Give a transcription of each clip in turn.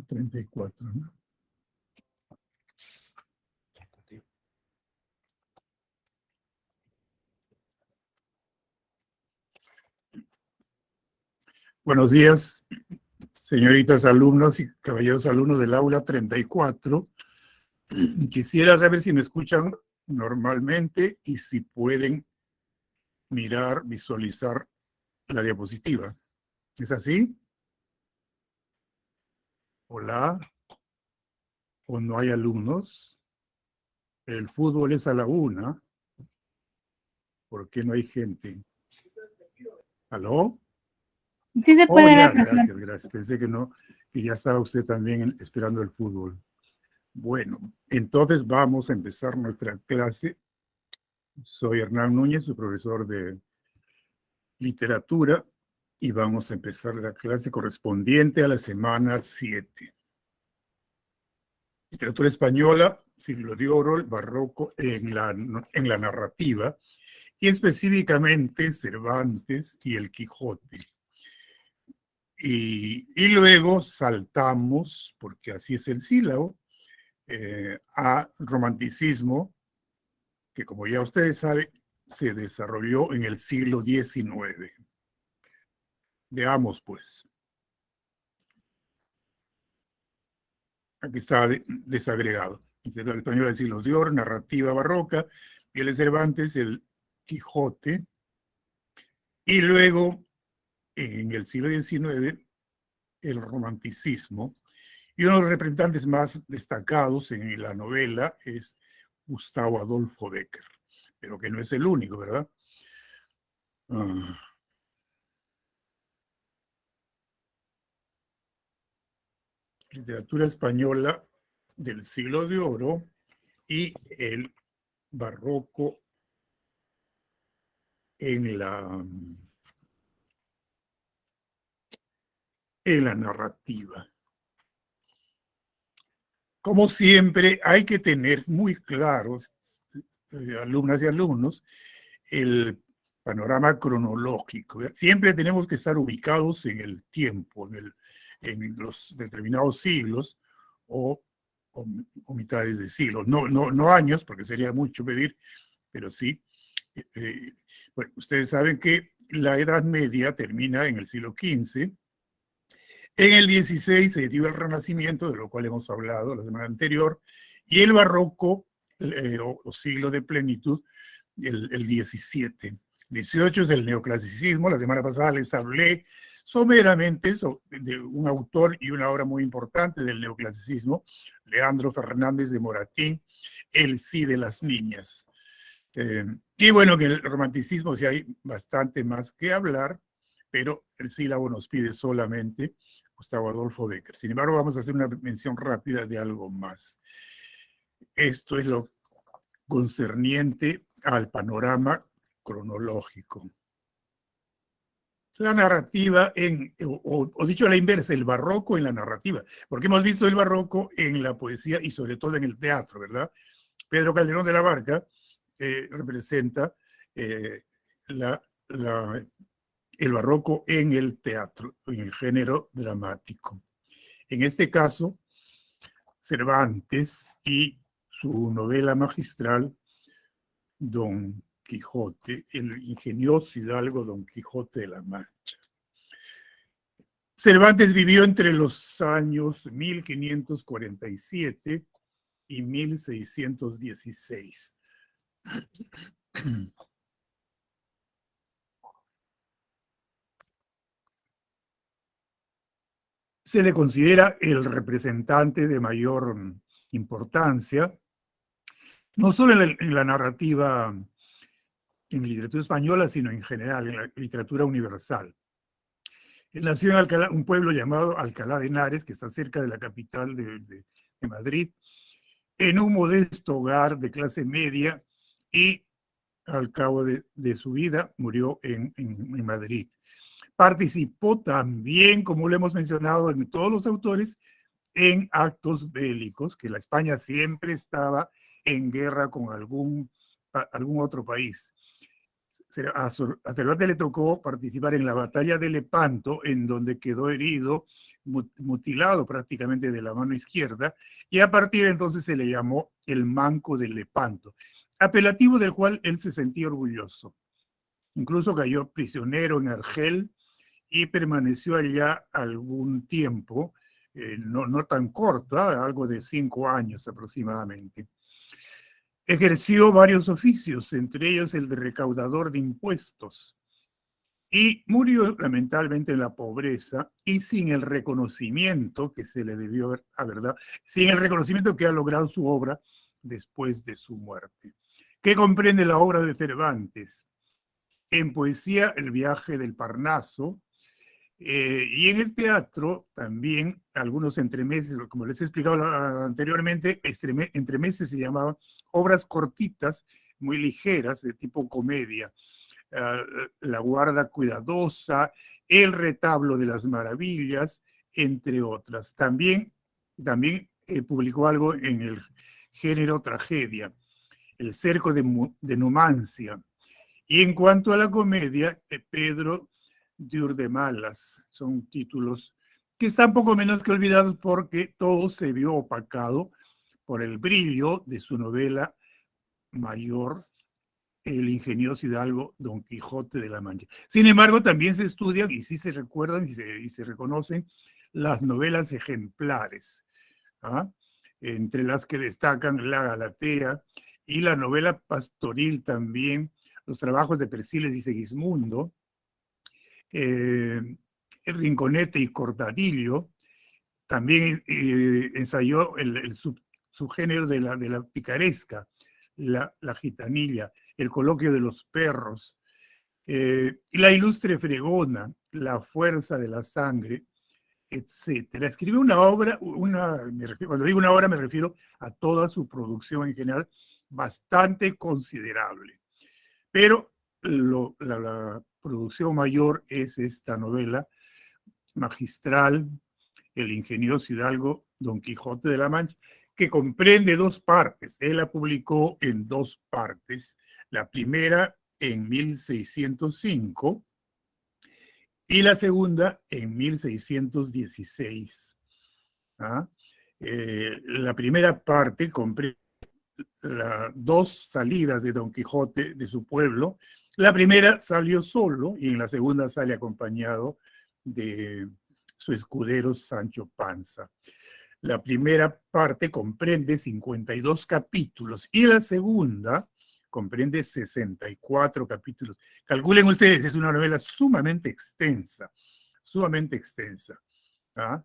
34, ¿no? Buenos días, señoritas alumnos y caballeros alumnos del aula 34. Quisiera saber si me escuchan normalmente y si pueden mirar, visualizar la diapositiva. ¿Es así? Hola. ¿O no hay alumnos? El fútbol es a la 1. ¿Por qué no hay gente? ¿Aló? Sí se puede ver, profesor. Gracias, gracias. Pensé que no, que ya estaba usted también esperando el fútbol. Bueno, entonces vamos a empezar nuestra clase. Soy Hernán Núñez, su profesor de literatura, y vamos a empezar la clase correspondiente a la semana 7. Literatura española, siglo de oro, el barroco en la narrativa, y específicamente Cervantes y el Quijote. Y luego saltamos, porque así es el sílabo, a romanticismo, que como ya ustedes saben, se desarrolló en el siglo XIX. Veamos, pues. Aquí está desagregado. El español del siglo de oro, narrativa barroca, Miguel de Cervantes, el Quijote. Y luego, en el siglo XIX, el romanticismo. Y uno de los representantes más destacados en la novela es Gustavo Adolfo Bécquer, pero que no es el único, ¿verdad? Literatura española del siglo de oro y el barroco en la narrativa. Como siempre, hay que tener muy claros, alumnas y alumnos, el panorama cronológico. Siempre tenemos que estar ubicados en el tiempo, en los determinados siglos o mitades de siglos. No años, porque sería mucho pedir, pero sí. Bueno, ustedes saben que la Edad Media termina en el siglo XV. En el XVI se dio el Renacimiento, de lo cual hemos hablado la semana anterior, y el Barroco, o siglo de plenitud, el XVII. 18 es el neoclasicismo. La semana pasada les hablé someramente de un autor y una obra muy importante del neoclasicismo, Leandro Fernández de Moratín, El sí de las niñas. Y bueno, que el romanticismo sí hay bastante más que hablar, pero el sílabo nos pide solamente Gustavo Adolfo Bécquer. Sin embargo, vamos a hacer una mención rápida de algo más. Esto es lo concerniente al panorama cronológico. La narrativa, o dicho a la inversa, el barroco en la narrativa, porque hemos visto el barroco en la poesía y sobre todo en el teatro, ¿verdad? Pedro Calderón de la Barca representa el barroco en el teatro, en el género dramático. En este caso, Cervantes y su novela magistral, Don Quijote, el ingenioso hidalgo Don Quijote de la Mancha. Cervantes vivió entre los años 1547 y 1616. Se le considera el representante de mayor importancia, no solo en la narrativa, en la literatura española, sino en general, en la literatura universal. Él nació en Alcalá, un pueblo llamado Alcalá de Henares, que está cerca de la capital de Madrid, en un modesto hogar de clase media, y al cabo de su vida murió en Madrid. Participó también, como lo hemos mencionado en todos los autores, en actos bélicos, que la España siempre estaba en guerra con algún otro país. a Cervantes le tocó participar en la batalla de Lepanto, en donde quedó herido, mutilado prácticamente de la mano izquierda, y a partir de entonces se le llamó el Manco de Lepanto, apelativo del cual él se sentía orgulloso. Incluso cayó prisionero en Argel y permaneció allá algún tiempo, no tan corto, algo de 5 años aproximadamente. Ejerció varios oficios, entre ellos el de recaudador de impuestos, y murió lamentablemente en la pobreza y sin el reconocimiento que se le debió haber dado, sin el reconocimiento que ha logrado su obra después de su muerte. ¿Qué comprende la obra de Cervantes? En poesía, El viaje del Parnaso, y en el teatro también algunos entremeses, como les he explicado anteriormente, entremeses se llamaban obras cortitas, muy ligeras, de tipo comedia. La guarda cuidadosa, El retablo de las maravillas, entre otras. También publicó algo en el género tragedia, El cerco de Numancia. Y en cuanto a la comedia, Pedro de Urdemalas, son títulos que están poco menos que olvidados porque todo se vio opacado por el brillo de su novela mayor, El ingenioso hidalgo Don Quijote de la Mancha. Sin embargo, también se estudian y sí se recuerdan y se reconocen las novelas ejemplares, ¿ah? Entre las que destacan La Galatea y la novela pastoril también, los trabajos de Persiles y Segismundo, El Rinconete y Cortadillo. También ensayó el subgénero de la picaresca, la gitanilla, El coloquio de los perros, La ilustre fregona, La fuerza de la sangre, etcétera. Escribió una obra, cuando digo una obra me refiero a toda su producción en general, bastante considerable. Pero la producción mayor es esta novela magistral, El ingenioso hidalgo Don Quijote de la Mancha, que comprende 2 partes. Él la publicó en 2 partes. La primera en 1605 y la segunda en 1616. ¿Ah? La primera parte comprende 2 salidas de Don Quijote de su pueblo. La primera salió solo y en la segunda sale acompañado de su escudero Sancho Panza. La primera parte comprende 52 capítulos y la segunda comprende 64 capítulos. Calculen ustedes, es una novela sumamente extensa, sumamente extensa. ¿Ah?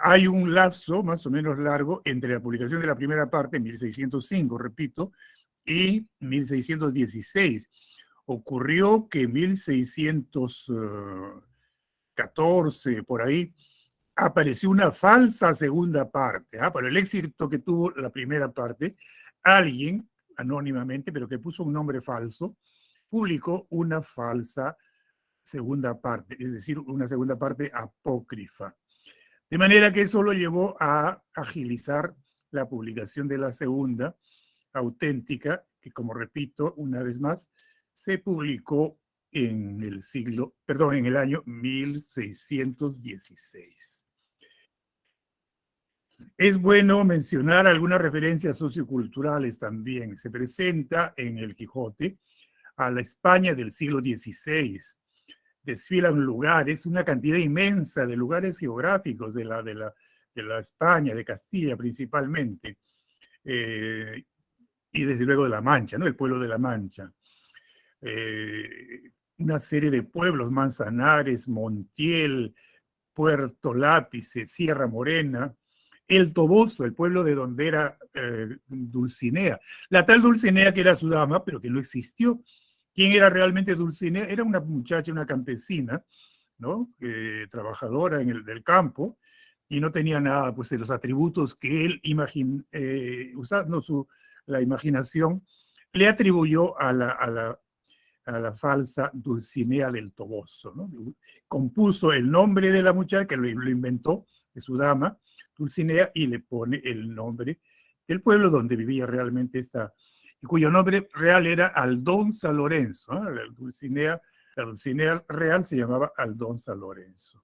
Hay un lapso más o menos largo entre la publicación de la primera parte, 1605, repito, y 1616. Ocurrió que en 1614, por ahí, apareció una falsa segunda parte. Por el éxito que tuvo la primera parte, alguien, anónimamente, pero que puso un nombre falso, publicó una falsa segunda parte, es decir, una segunda parte apócrifa. De manera que eso lo llevó a agilizar la publicación de la segunda, auténtica, que como repito una vez más, se publicó en el año 1616. Es bueno mencionar algunas referencias socioculturales también. Se presenta en el Quijote a la España del siglo XVI. Desfilan lugares, una cantidad inmensa de lugares geográficos de la España, de Castilla principalmente, y desde luego de La Mancha, ¿no? El pueblo de La Mancha. Una serie de pueblos, Manzanares, Montiel, Puerto Lápice, Sierra Morena, El Toboso, el pueblo de donde era Dulcinea. La tal Dulcinea que era su dama, pero que no existió. ¿Quién era realmente Dulcinea? Era una muchacha, una campesina, ¿no? Trabajadora del campo, y no tenía nada, pues, de los atributos que él, usando la imaginación, le atribuyó a la falsa Dulcinea del Toboso, ¿no? Compuso el nombre de la muchacha, que lo inventó, de su dama, Dulcinea, y le pone el nombre del pueblo donde vivía realmente cuyo nombre real era Aldonza Lorenzo, ¿no? La Dulcinea real se llamaba Aldonza Lorenzo.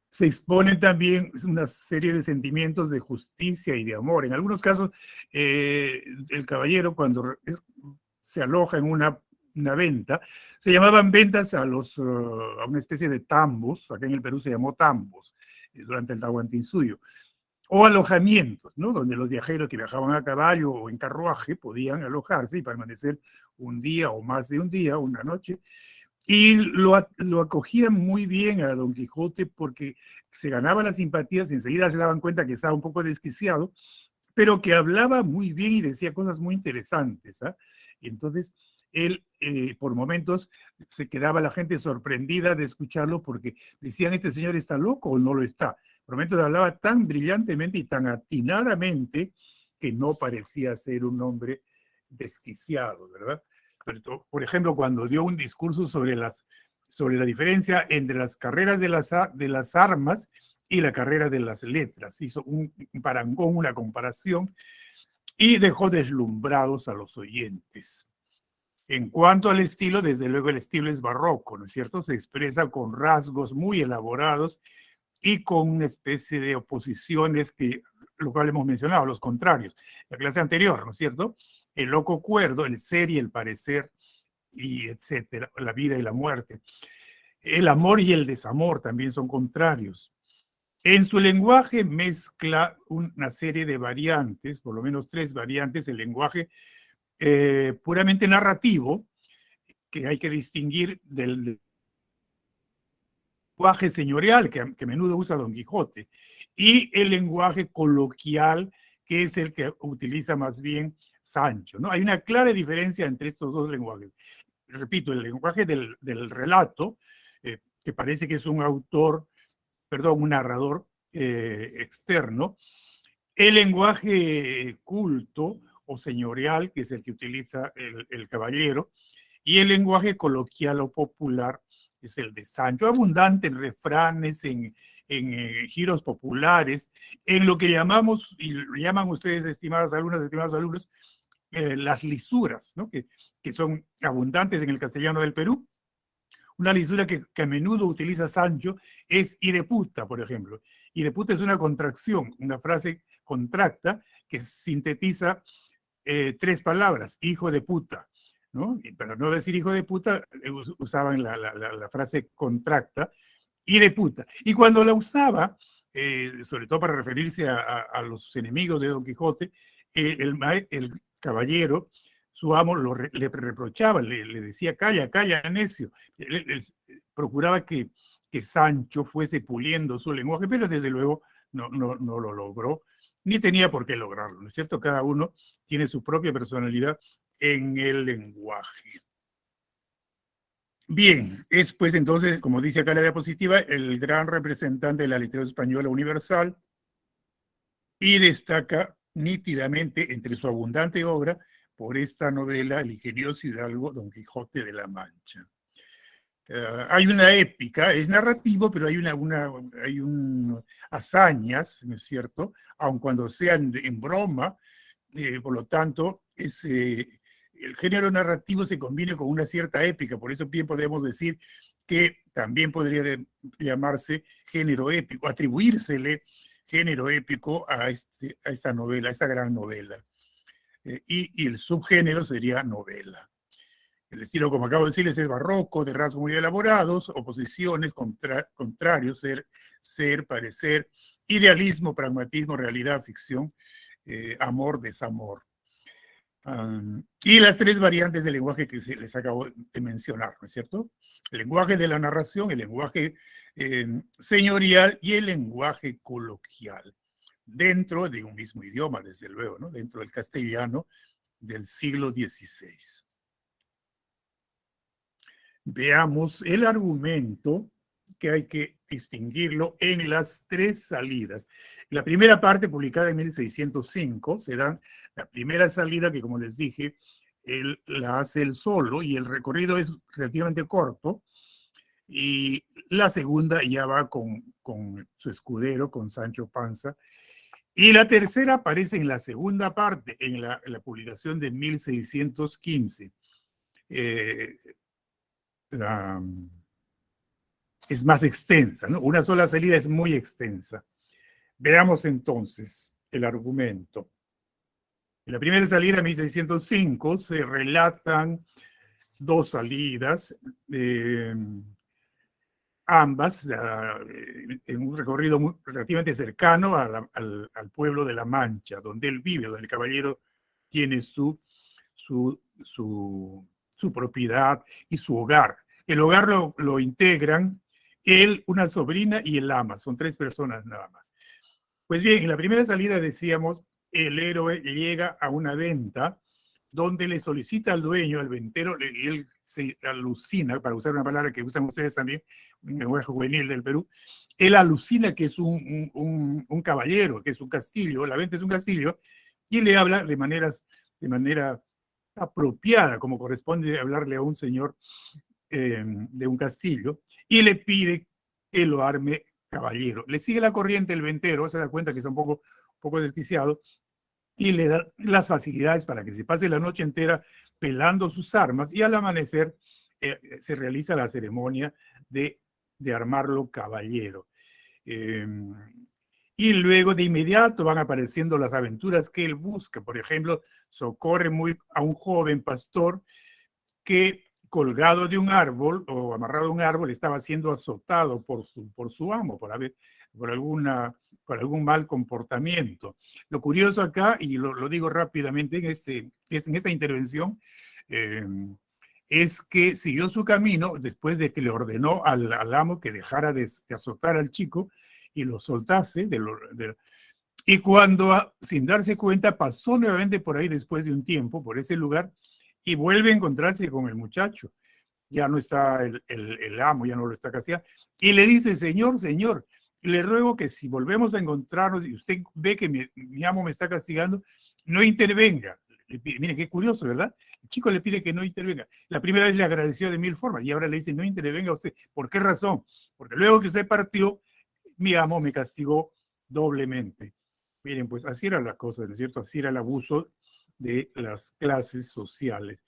Se exponen también una serie de sentimientos de justicia y de amor. En algunos casos, el caballero, cuando se aloja en una venta, se llamaban ventas a una especie de tambos, acá en el Perú se llamó tambos, durante el Tahuantinsuyo, o alojamientos, ¿no? Donde los viajeros que viajaban a caballo o en carruaje podían alojarse y permanecer un día o más de un día, una noche, y lo acogían muy bien a Don Quijote porque se ganaba las simpatías, enseguida se daban cuenta que estaba un poco desquiciado, pero que hablaba muy bien y decía cosas muy interesantes. ¿Ah? Y entonces él, por momentos, se quedaba la gente sorprendida de escucharlo porque decían, este señor está loco o no lo está. Por momentos hablaba tan brillantemente y tan atinadamente que no parecía ser un hombre desquiciado, ¿verdad? Por ejemplo, cuando dio un discurso sobre la diferencia entre las carreras de las armas y la carrera de las letras. Hizo un parangón, una comparación, y dejó deslumbrados a los oyentes. En cuanto al estilo, desde luego el estilo es barroco, ¿no es cierto? Se expresa con rasgos muy elaborados y con una especie de oposiciones que, lo cual hemos mencionado, los contrarios. La clase anterior, ¿no es cierto? El loco cuerdo, el ser y el parecer, y etcétera, la vida y la muerte. El amor y el desamor también son contrarios. En su lenguaje mezcla una serie de variantes, por lo menos 3 variantes, el lenguaje puramente narrativo, que hay que distinguir del lenguaje señorial que a menudo usa Don Quijote, y el lenguaje coloquial, que es el que utiliza más bien Sancho, ¿no? Hay una clara diferencia entre estos dos lenguajes. Repito, el lenguaje del relato, que parece que es un narrador externo, el lenguaje culto o señorial, que es el que utiliza el caballero, y el lenguaje coloquial o popular es el de Sancho, abundante en refranes, en giros populares, en lo que llamamos, y llaman ustedes, estimados alumnos, las lisuras, ¿no? que son abundantes en el castellano del Perú. Una lisura que a menudo utiliza Sancho es hideputa, por ejemplo. Hideputa es una contracción, una frase contracta que sintetiza 3 palabras, hijo de puta, ¿no? Y para no decir hijo de puta, usaban la frase contracta, y de puta. Y cuando la usaba, sobre todo para referirse a los enemigos de Don Quijote, el caballero, su amo, le reprochaba, le decía, calla, calla, necio. Él procuraba que Sancho fuese puliendo su lenguaje, pero desde luego no lo logró, ni tenía por qué lograrlo, ¿no es cierto? Cada uno tiene su propia personalidad en el lenguaje. Bien, es pues entonces, como dice acá la diapositiva, el gran representante de la literatura española universal y destaca nítidamente entre su abundante obra por esta novela, El ingenioso hidalgo Don Quijote de la Mancha. Hay una épica, es narrativo, pero hay hazañas, ¿no es cierto? Aun cuando sean en broma, por lo tanto, el género narrativo se combina con una cierta épica, por eso bien podemos decir que también podría llamarse género épico, atribuírsele género épico a esta novela, a esta gran novela. Y el subgénero sería novela. El estilo, como acabo de decirles, es barroco, de rasgos muy elaborados, oposiciones, contrarios, ser, parecer, idealismo, pragmatismo, realidad, ficción, amor, desamor. Y las 3 variantes del lenguaje que les acabo de mencionar, ¿no es cierto? El lenguaje de la narración, el lenguaje señorial y el lenguaje coloquial, dentro de un mismo idioma, desde luego, ¿no? Dentro del castellano del siglo XVI. Veamos el argumento, que hay que distinguirlo en las 3 salidas. La primera parte, publicada en 1605, se da la primera salida que, como les dije, él la hace él solo y el recorrido es relativamente corto. Y la segunda ya va con su escudero, con Sancho Panza, Y la tercera aparece en la segunda parte, en la publicación de 1615. Es más extensa, ¿no? Una sola salida es muy extensa. Veamos entonces el argumento. En la primera salida, en 1605, se relatan dos salidas, ambas en un recorrido relativamente cercano al pueblo de La Mancha, donde él vive, donde el caballero tiene su propiedad y su hogar. El hogar lo integran él, una sobrina y el ama. Son 3 personas nada más. Pues bien, en la primera salida decíamos, el héroe llega a una venta donde le solicita al dueño, al ventero, y él se alucina, para usar una palabra que usan ustedes también, un lenguaje juvenil del Perú, él alucina que es un caballero, que es un castillo, la venta es un castillo, y le habla de manera apropiada, como corresponde hablarle a un señor de un castillo, y le pide que lo arme caballero. Le sigue la corriente el ventero, se da cuenta que está un poco desquiciado, y le da las facilidades para que se pase la noche entera pelando sus armas, y al amanecer se realiza la ceremonia de armarlo caballero. Y luego de inmediato van apareciendo las aventuras que él busca. Por ejemplo, socorre a un joven pastor que, colgado de un árbol o amarrado a un árbol, estaba siendo azotado por su amo, por algún mal comportamiento. Lo curioso acá, y lo digo rápidamente en esta intervención, es que siguió su camino después de que le ordenó al amo que dejara de azotar al chico y lo soltase. Y cuando, sin darse cuenta, pasó nuevamente por ahí después de un tiempo, por ese lugar, y vuelve a encontrarse con el muchacho. Ya no está el amo, ya no lo está castigando. Y le dice, señor, le ruego que si volvemos a encontrarnos y usted ve que mi amo me está castigando, no intervenga. Mire, qué curioso, ¿verdad? El chico le pide que no intervenga. La primera vez le agradeció de 1000 formas y ahora le dice, no intervenga usted. ¿Por qué razón? Porque luego que usted partió, mi amo me castigó doblemente. Miren, pues así era la cosa, ¿no es cierto? Así era el abuso de las clases sociales.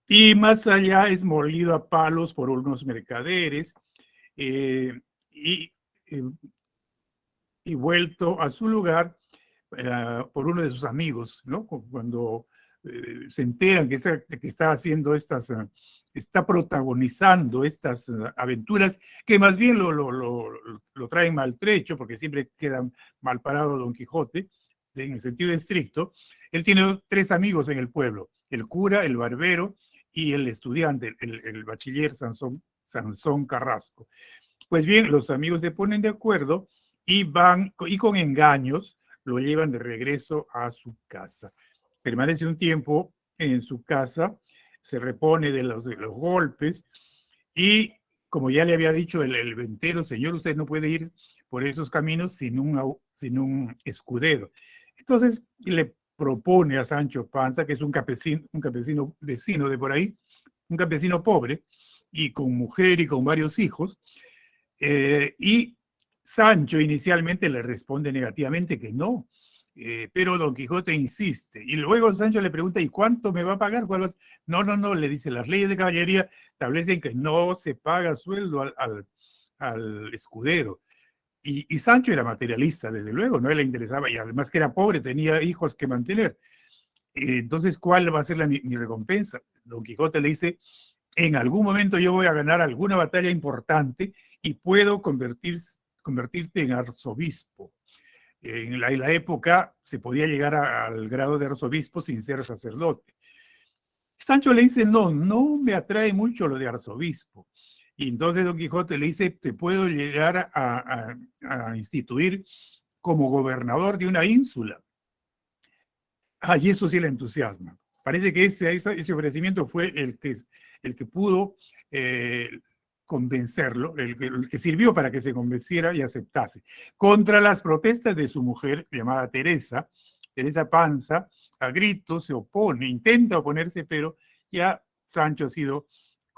Y más allá es molido a palos por unos mercaderes y, vuelto a su lugar por uno de sus amigos, ¿no? Cuando se enteran que está haciendo está protagonizando estas aventuras que más bien lo traen maltrecho, porque siempre queda mal parado Don Quijote, en el sentido estricto. Él tiene 3 amigos en el pueblo, el cura, el barbero y el estudiante, el bachiller Sansón Carrasco. Pues bien, los amigos se ponen de acuerdo y con engaños lo llevan de regreso a su casa. Permanece un tiempo en su casa, se repone de los golpes y, como ya le había dicho el ventero, señor, usted no puede ir por esos caminos sin un escudero. Entonces le propone a Sancho Panza, que es un campesino vecino de por ahí, un campesino pobre y con mujer y con varios hijos, y Sancho inicialmente le responde negativamente que no, pero Don Quijote insiste. Y luego Sancho le pregunta, ¿y cuánto me va a pagar? No, le dice, las leyes de caballería establecen que no se paga sueldo al escudero. Y Sancho era materialista, desde luego, no le interesaba, y además que era pobre, tenía hijos que mantener. Entonces, ¿cuál va a ser mi recompensa? Don Quijote le dice, en algún momento yo voy a ganar alguna batalla importante y puedo convertirte en arzobispo. En la época se podía llegar al grado de arzobispo sin ser sacerdote. Sancho le dice, no me atrae mucho lo de arzobispo. Y entonces Don Quijote le dice, te puedo llegar a instituir como gobernador de una ínsula. Y eso sí le entusiasma. Parece que ese ofrecimiento fue el que pudo convencerlo, el que sirvió para que se convenciera y aceptase. Contra las protestas de su mujer, llamada Teresa Panza, a gritos se opone, intenta oponerse, pero ya Sancho ha sido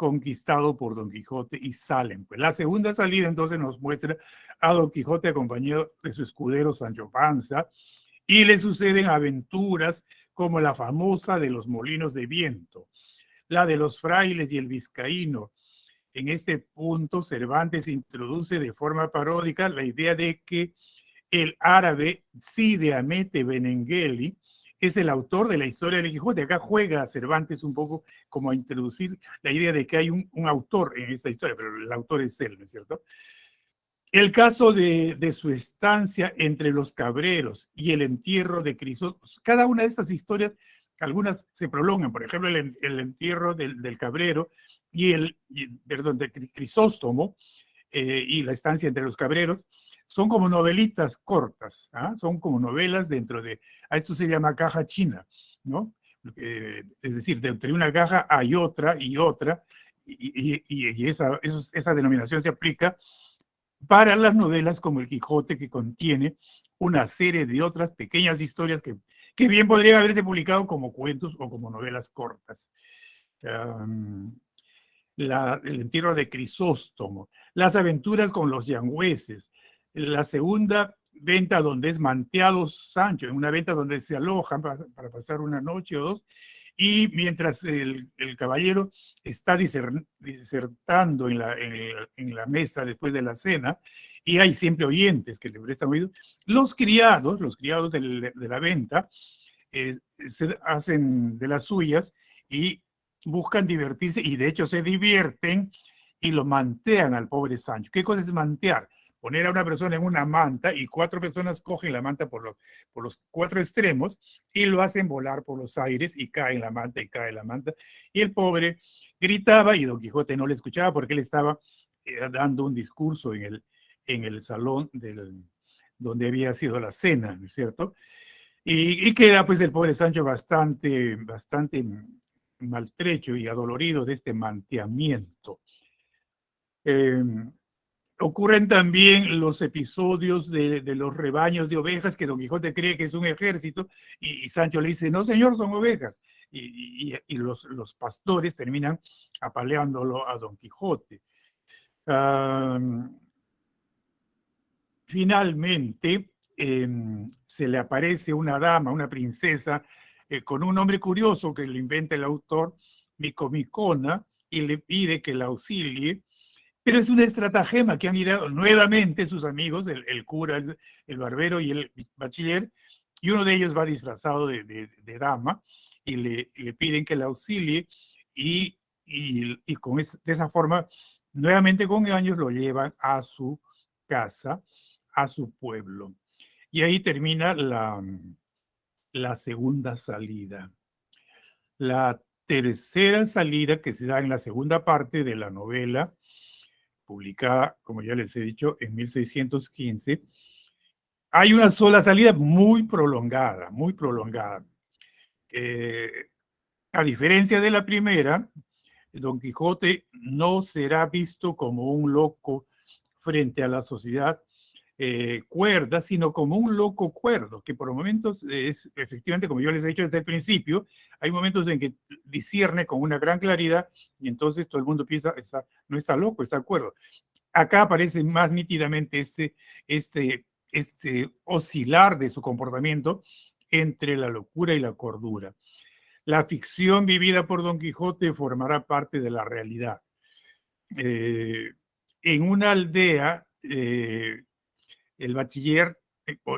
conquistado por Don Quijote y salen. Pues la segunda salida entonces nos muestra a Don Quijote acompañado de su escudero Sancho Panza y le suceden aventuras como la famosa de los molinos de viento, la de los frailes y el vizcaíno. En este punto Cervantes introduce de forma paródica la idea de que el árabe Cide Hamete Benengeli es el autor de la historia de Quijote. Acá juega Cervantes un poco como a introducir la idea de que hay un autor en esta historia, pero el autor es él, ¿no es cierto? El caso de su estancia entre los cabreros y el entierro de Crisóstomo, cada una de estas historias, algunas se prolongan, por ejemplo, el entierro del cabrero perdón, de Crisóstomo y la estancia entre los cabreros, son como novelitas cortas, ¿ah? Son como novelas dentro de, a esto se llama caja china, ¿no? Es decir, entre una caja hay otra y otra, y esa denominación se aplica para las novelas como El Quijote, que contiene una serie de otras pequeñas historias que bien podrían haberse publicado como cuentos o como novelas cortas. El entierro de Crisóstomo, las aventuras con los yangüeses, la segunda venta donde es manteado Sancho, en una venta donde se alojan para pasar una noche o dos, y mientras el caballero está disertando en la mesa después de la cena, y hay siempre oyentes que le prestan oído, los criados de la venta se hacen de las suyas y buscan divertirse, y de hecho se divierten y lo mantean al pobre Sancho. ¿Qué cosa es mantear? Poner a una persona en una manta y 4 personas cogen la manta por los 4 extremos y lo hacen volar por los aires y cae en la manta y cae en la manta. Y el pobre gritaba y Don Quijote no le escuchaba porque él estaba dando un discurso en el salón donde había sido la cena, ¿no es cierto? Y queda pues el pobre Sancho bastante maltrecho y adolorido de este manteamiento. Ocurren también los episodios de los rebaños de ovejas que Don Quijote cree que es un ejército y Sancho le dice, no señor, son ovejas. Y los pastores terminan apaleándolo a Don Quijote. Finalmente, se le aparece una dama, una princesa, con un nombre curioso que le inventa el autor, Micomicona, y le pide que la auxilie, pero es una estratagema que han ideado nuevamente sus amigos, el cura, el barbero y el bachiller, y uno de ellos va disfrazado de dama y le piden que la auxilie y de esa forma, nuevamente con años lo llevan a su casa, a su pueblo. Y ahí termina la segunda salida. La tercera salida que se da en la segunda parte de la novela, publicada, como ya les he dicho, en 1615, hay una sola salida muy prolongada, muy prolongada. A diferencia de la primera, Don Quijote no será visto como un loco frente a la sociedad cuerda, sino como un loco cuerdo, que por momentos es, efectivamente, como yo les he dicho desde el principio, hay momentos en que discierne con una gran claridad y entonces todo el mundo piensa, no está loco, está cuerdo. Acá aparece más nítidamente este oscilar de su comportamiento entre la locura y la cordura. La ficción vivida por Don Quijote formará parte de la realidad. En una aldea, el bachiller,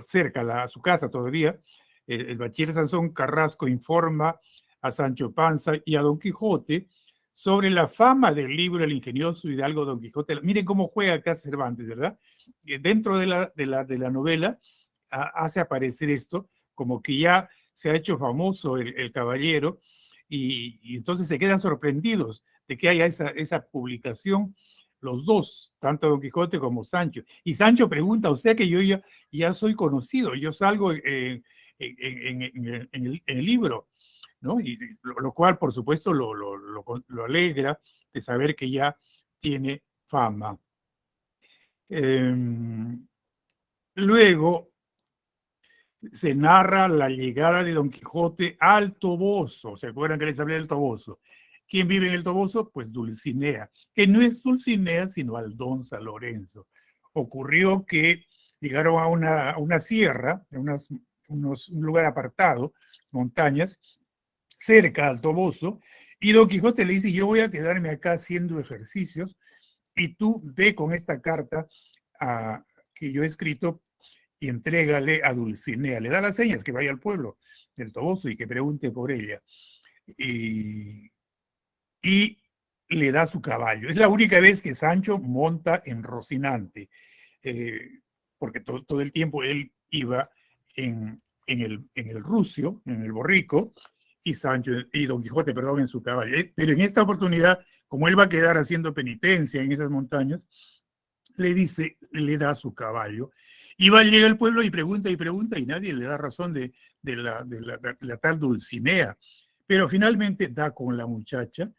cerca a su casa todavía, el bachiller Sansón Carrasco informa a Sancho Panza y a Don Quijote sobre la fama del libro El ingenioso hidalgo Don Quijote. Miren cómo juega acá Cervantes, ¿verdad? Dentro de la novela hace aparecer esto como que ya se ha hecho famoso el caballero y entonces se quedan sorprendidos de que haya esa publicación, los dos, tanto Don Quijote como Sancho. Y Sancho pregunta, o sea que yo ya soy conocido, yo salgo en el libro, ¿no? Y lo cual, por supuesto, lo alegra de saber que ya tiene fama. Luego se narra la llegada de Don Quijote al Toboso. ¿Se acuerdan que les hablé del Toboso? ¿Quién vive en el Toboso? Pues Dulcinea, que no es Dulcinea, sino Aldonza Lorenzo. Ocurrió que llegaron a una sierra, un lugar apartado, montañas, cerca al Toboso, y Don Quijote le dice, yo voy a quedarme acá haciendo ejercicios, y tú ve con esta carta que yo he escrito y entrégale a Dulcinea. Le da las señas que vaya al pueblo del Toboso y que pregunte por ella. Y le da su caballo. Es la única vez que Sancho monta en Rocinante, porque todo el tiempo él iba en el rucio, en el borrico, y Don Quijote, perdón, en su caballo. Pero en esta oportunidad, como él va a quedar haciendo penitencia en esas montañas, le da su caballo. Y va, llega al pueblo y pregunta, y nadie le da razón de la tal Dulcinea. Pero finalmente da con la muchacha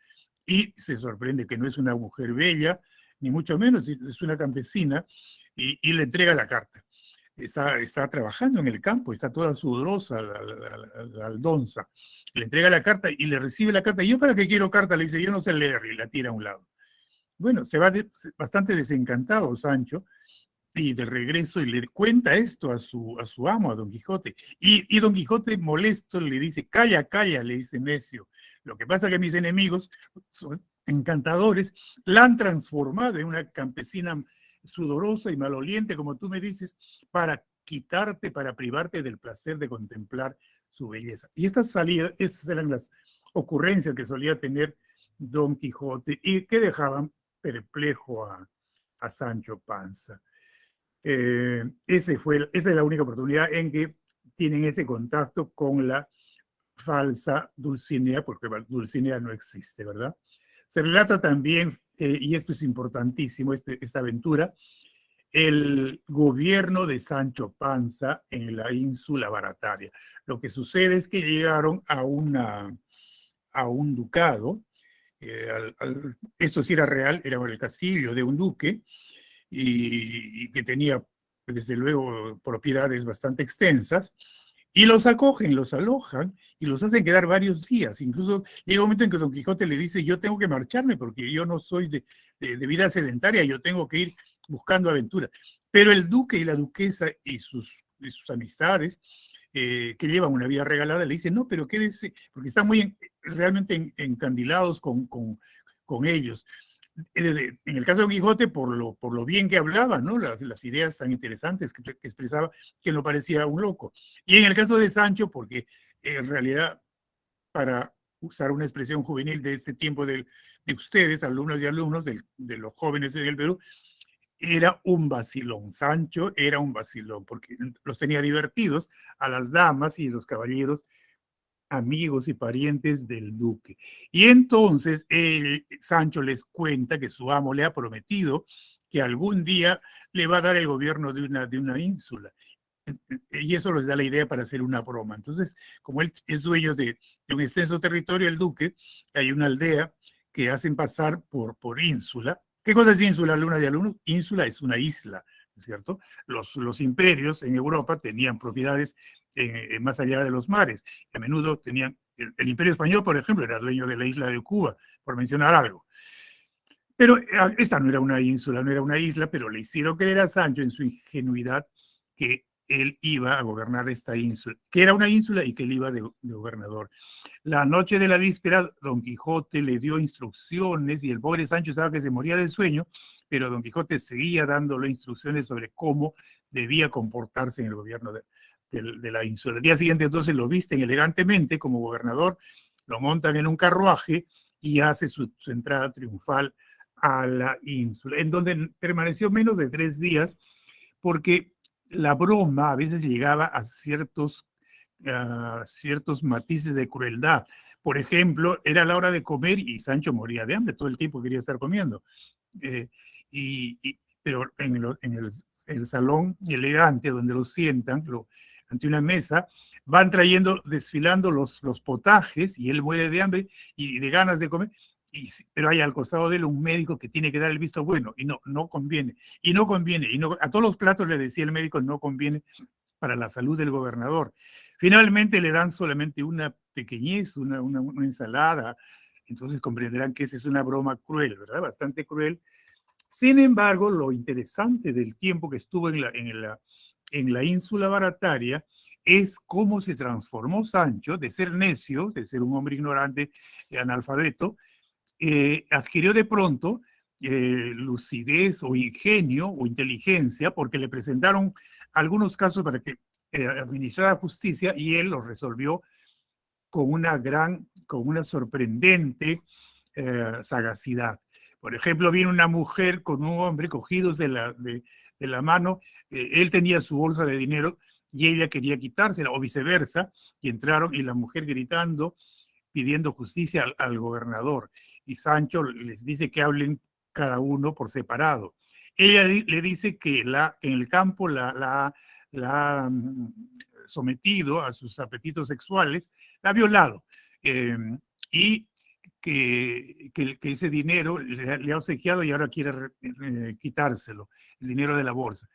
y se sorprende que no es una mujer bella, ni mucho menos, es una campesina, y le entrega la carta. Está trabajando en el campo, está toda sudorosa la Aldonza. Le entrega la carta y le recibe la carta. ¿Y yo para qué quiero carta? Le dice, yo no sé leer, y la tira a un lado. Bueno, se va bastante desencantado Sancho, y de regreso y le cuenta esto a su amo, a Don Quijote. Y Don Quijote molesto le dice, calla, calla, le dice necio. Lo que pasa es que mis enemigos son encantadores, la han transformado en una campesina sudorosa y maloliente, como tú me dices, para quitarte, para privarte del placer de contemplar su belleza. Y estas salidas, esas eran las ocurrencias que solía tener Don Quijote y que dejaban perplejo a Sancho Panza. Esa es la única oportunidad en que tienen ese contacto con la falsa Dulcinea, porque Dulcinea no existe, ¿verdad? Se relata también, y esto es importantísimo, esta aventura, el gobierno de Sancho Panza en la ínsula Barataria. Lo que sucede es que llegaron a un ducado, esto sí era real, era el castillo de un duque, y que tenía, desde luego, propiedades bastante extensas, y los acogen, los alojan y los hacen quedar varios días. Incluso llega un momento en que Don Quijote le dice, yo tengo que marcharme porque yo no soy de vida sedentaria, yo tengo que ir buscando aventuras. Pero el duque y la duquesa y sus amistades, que llevan una vida regalada, le dicen, no, pero quédese, porque están realmente encandilados con ellos. En el caso de Don Quijote, por lo bien que hablaba, ¿no? Las ideas tan interesantes que expresaba, que no parecía un loco. Y en el caso de Sancho, porque en realidad, para usar una expresión juvenil de este tiempo de ustedes, alumnos y alumnos, de los jóvenes del Perú, era un vacilón. Sancho era un vacilón, porque los tenía divertidos a las damas y los caballeros, amigos y parientes del duque. Y entonces Sancho les cuenta que su amo le ha prometido que algún día le va a dar el gobierno de una ínsula. Y eso les da la idea para hacer una broma. Entonces, como él es dueño de un extenso territorio, el duque, hay una aldea que hacen pasar por ínsula. ¿Qué cosa es ínsula, alumna y alumnos? Ínsula es una isla, ¿no es cierto? Los imperios en Europa tenían propiedades más allá de los mares. A menudo tenían, el imperio español, por ejemplo, era dueño de la isla de Cuba, por mencionar algo. Pero esta no era una ínsula, no era una isla, pero le hicieron creer a Sancho en su ingenuidad que él iba a gobernar esta ínsula, que era una ínsula y que él iba de gobernador. La noche de la víspera, Don Quijote le dio instrucciones y el pobre Sancho estaba que se moría del sueño, pero Don Quijote seguía dándole instrucciones sobre cómo debía comportarse en el gobierno de la ínsula. El día siguiente entonces lo visten elegantemente como gobernador, lo montan en un carruaje y hace su entrada triunfal a la ínsula, en donde permaneció menos de 3 días, porque la broma a veces llegaba a ciertos matices de crueldad. Por ejemplo, era la hora de comer y Sancho moría de hambre, todo el tiempo quería estar comiendo. Pero en el salón elegante donde lo sientan, ante una mesa, van desfilando los potajes y él muere de hambre y de ganas de comer. Pero hay al costado de él un médico que tiene que dar el visto bueno y no conviene. Y no conviene. A todos los platos le decía el médico, no conviene para la salud del gobernador. Finalmente le dan solamente una pequeñez, una ensalada, Entonces comprenderán que esa es una broma cruel, ¿verdad? Bastante cruel. Sin embargo, lo interesante del tiempo que estuvo en la ínsula barataria es cómo se transformó Sancho de ser necio, de ser un hombre ignorante, analfabeto, adquirió de pronto lucidez o ingenio o inteligencia porque le presentaron algunos casos para que administrara justicia y él los resolvió con una sorprendente sagacidad. Por ejemplo, vino una mujer con un hombre cogidos de la mano, él tenía su bolsa de dinero y ella quería quitársela, o viceversa, y entraron y la mujer gritando, pidiendo justicia al gobernador. Y Sancho les dice que hablen cada uno por separado. Ella le dice que en el campo la ha sometido a sus apetitos sexuales, la ha violado, y que ese dinero le ha obsequiado y ahora quiere quitárselo, el dinero de la bolsa.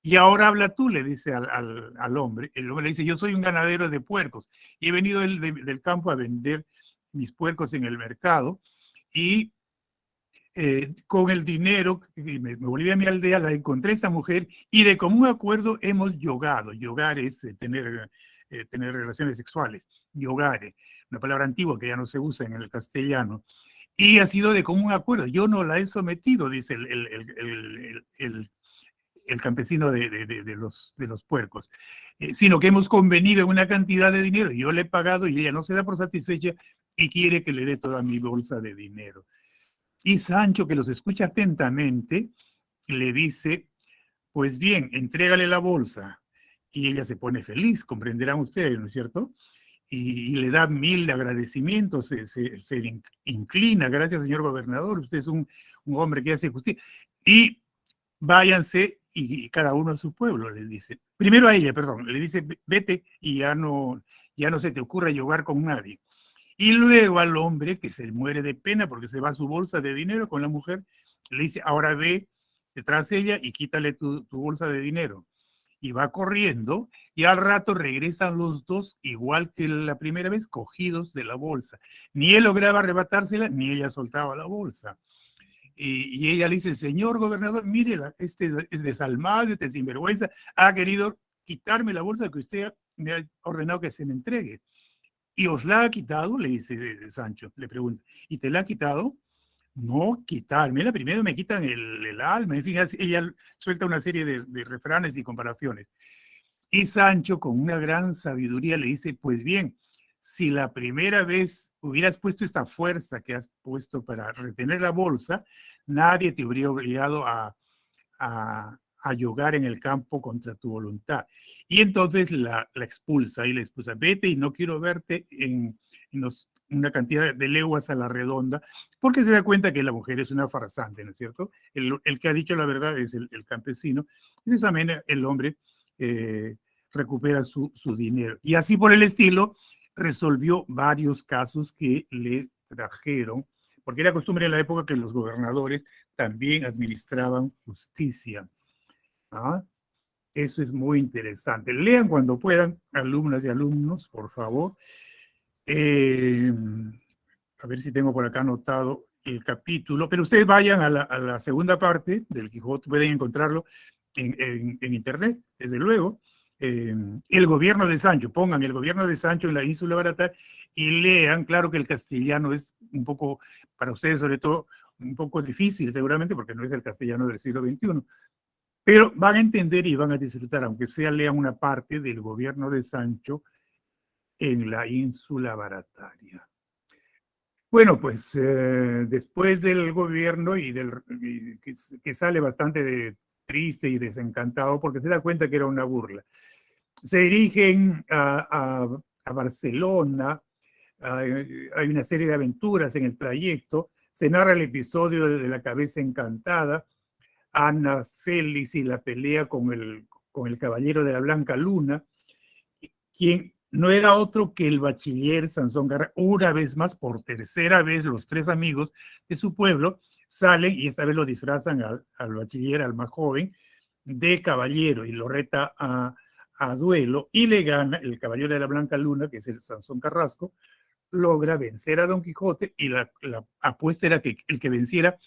Y ahora habla tú, le dice al hombre. El hombre le dice, yo soy un ganadero de puercos y he venido del campo a vender mis puercos en el mercado y con el dinero, me volví a mi aldea, la encontré esta mujer y de común acuerdo hemos yogado. Yogar es tener relaciones sexuales. Yogare, una palabra antigua que ya no se usa en el castellano. Y ha sido de común acuerdo. Yo no la he sometido, dice el campesino de los puercos, sino que hemos convenido en una cantidad de dinero. Yo le he pagado y ella no se da por satisfecha y quiere que le dé toda mi bolsa de dinero. Y Sancho, que los escucha atentamente, le dice, pues bien, entrégale la bolsa. Y ella se pone feliz, comprenderán ustedes, ¿no es cierto? Y le da 1000 agradecimientos, se inclina, gracias señor gobernador, usted es un hombre que hace justicia. Y váyanse y cada uno a su pueblo, les dice. Primero a ella, perdón, le dice, vete y ya no se te ocurra jugar con nadie. Y luego al hombre, que se muere de pena porque se va a su bolsa de dinero con la mujer, le dice, ahora ve detrás de ella y quítale tu bolsa de dinero. Y va corriendo y al rato regresan los dos, igual que la primera vez, cogidos de la bolsa. Ni él lograba arrebatársela, ni ella soltaba la bolsa. Y ella le dice, señor gobernador, mire, este es desalmado, este sinvergüenza, ha querido quitarme la bolsa que usted me ha ordenado que se me entregue. ¿Y os la ha quitado? Le dice Sancho, le pregunta. ¿Y te la ha quitado? No, quitármela. Primero me quitan el alma. En fin, ella suelta una serie de refranes y comparaciones. Y Sancho, con una gran sabiduría, le dice, pues bien, si la primera vez hubieras puesto esta fuerza que has puesto para retener la bolsa, nadie te habría obligado a yogar en el campo contra tu voluntad. Y entonces la expulsa y le expulsa, vete y no quiero verte en una cantidad de leguas a la redonda, porque se da cuenta que la mujer es una farsante, ¿no es cierto? El que ha dicho la verdad es el campesino, y de esa manera el hombre recupera su dinero. Y así por el estilo, resolvió varios casos que le trajeron, porque era costumbre en la época que los gobernadores también administraban justicia. ¿Ah? Eso es muy interesante. Lean cuando puedan, alumnas y alumnos, por favor. A ver si tengo por acá anotado el capítulo, pero ustedes vayan a la segunda parte del Quijote, pueden encontrarlo en internet, desde luego. El gobierno de Sancho, pongan el gobierno de Sancho en la ínsula Barata y lean, claro que el castellano es un poco, para ustedes sobre todo, un poco difícil seguramente porque no es el castellano del siglo XXI, pero van a entender y van a disfrutar, aunque sea lean una parte del gobierno de Sancho en la ínsula Barataria. Bueno, pues después del gobierno que sale bastante triste y desencantado porque se da cuenta que era una burla, se dirigen a Barcelona, hay una serie de aventuras en el trayecto, se narra el episodio de la cabeza encantada, Ana Félix y la pelea con el caballero de la Blanca Luna, quien no era otro que el bachiller Sansón Garra. Una vez más, por tercera vez, los tres amigos de su pueblo salen y esta vez lo disfrazan al bachiller, al más joven, de caballero y lo reta a duelo y le gana el caballero de la Blanca Luna, que es el Sansón Carrasco, logra vencer a Don Quijote y la apuesta era que el que venciera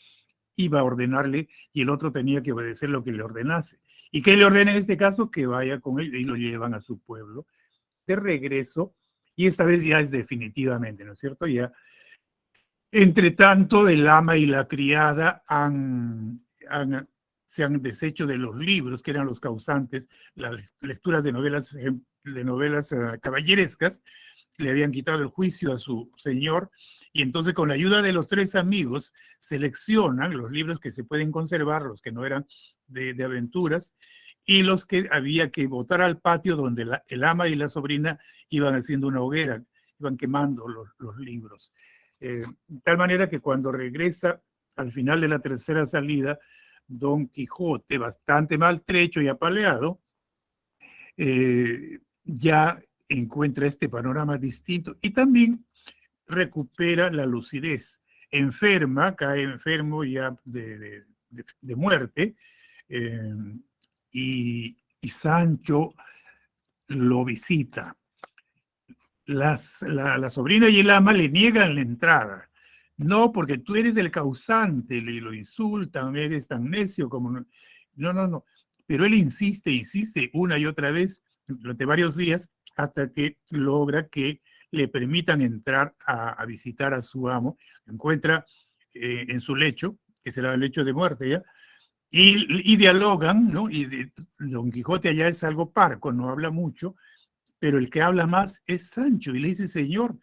iba a ordenarle y el otro tenía que obedecer lo que le ordenase. ¿Y qué le ordena en este caso? Que vaya con él y lo llevan a su pueblo de regreso, y esta vez ya es definitivamente, ¿no es cierto? Ya, entre tanto, el ama y la criada se han deshecho de los libros que eran los causantes, las lecturas de novelas caballerescas, le habían quitado el juicio a su señor, y entonces con la ayuda de los tres amigos seleccionan los libros que se pueden conservar, los que no eran de aventuras, y los que había que botar al patio donde el ama y la sobrina iban haciendo una hoguera, iban quemando los libros. De tal manera que cuando regresa al final de la tercera salida, Don Quijote, bastante maltrecho y apaleado, ya encuentra este panorama distinto y también recupera la lucidez. Cae enfermo ya de muerte, eh, y Sancho lo visita. La sobrina y el ama le niegan la entrada. No, porque tú eres el causante, le lo insultan, eres tan necio como... No, no, no, no. Pero él insiste una y otra vez durante varios días hasta que logra que le permitan entrar a visitar a su amo. Lo encuentra en su lecho, que será el lecho de muerte ya, y dialogan, ¿no? Don Quijote allá es algo parco, no habla mucho, pero el que habla más es Sancho y le dice, señor,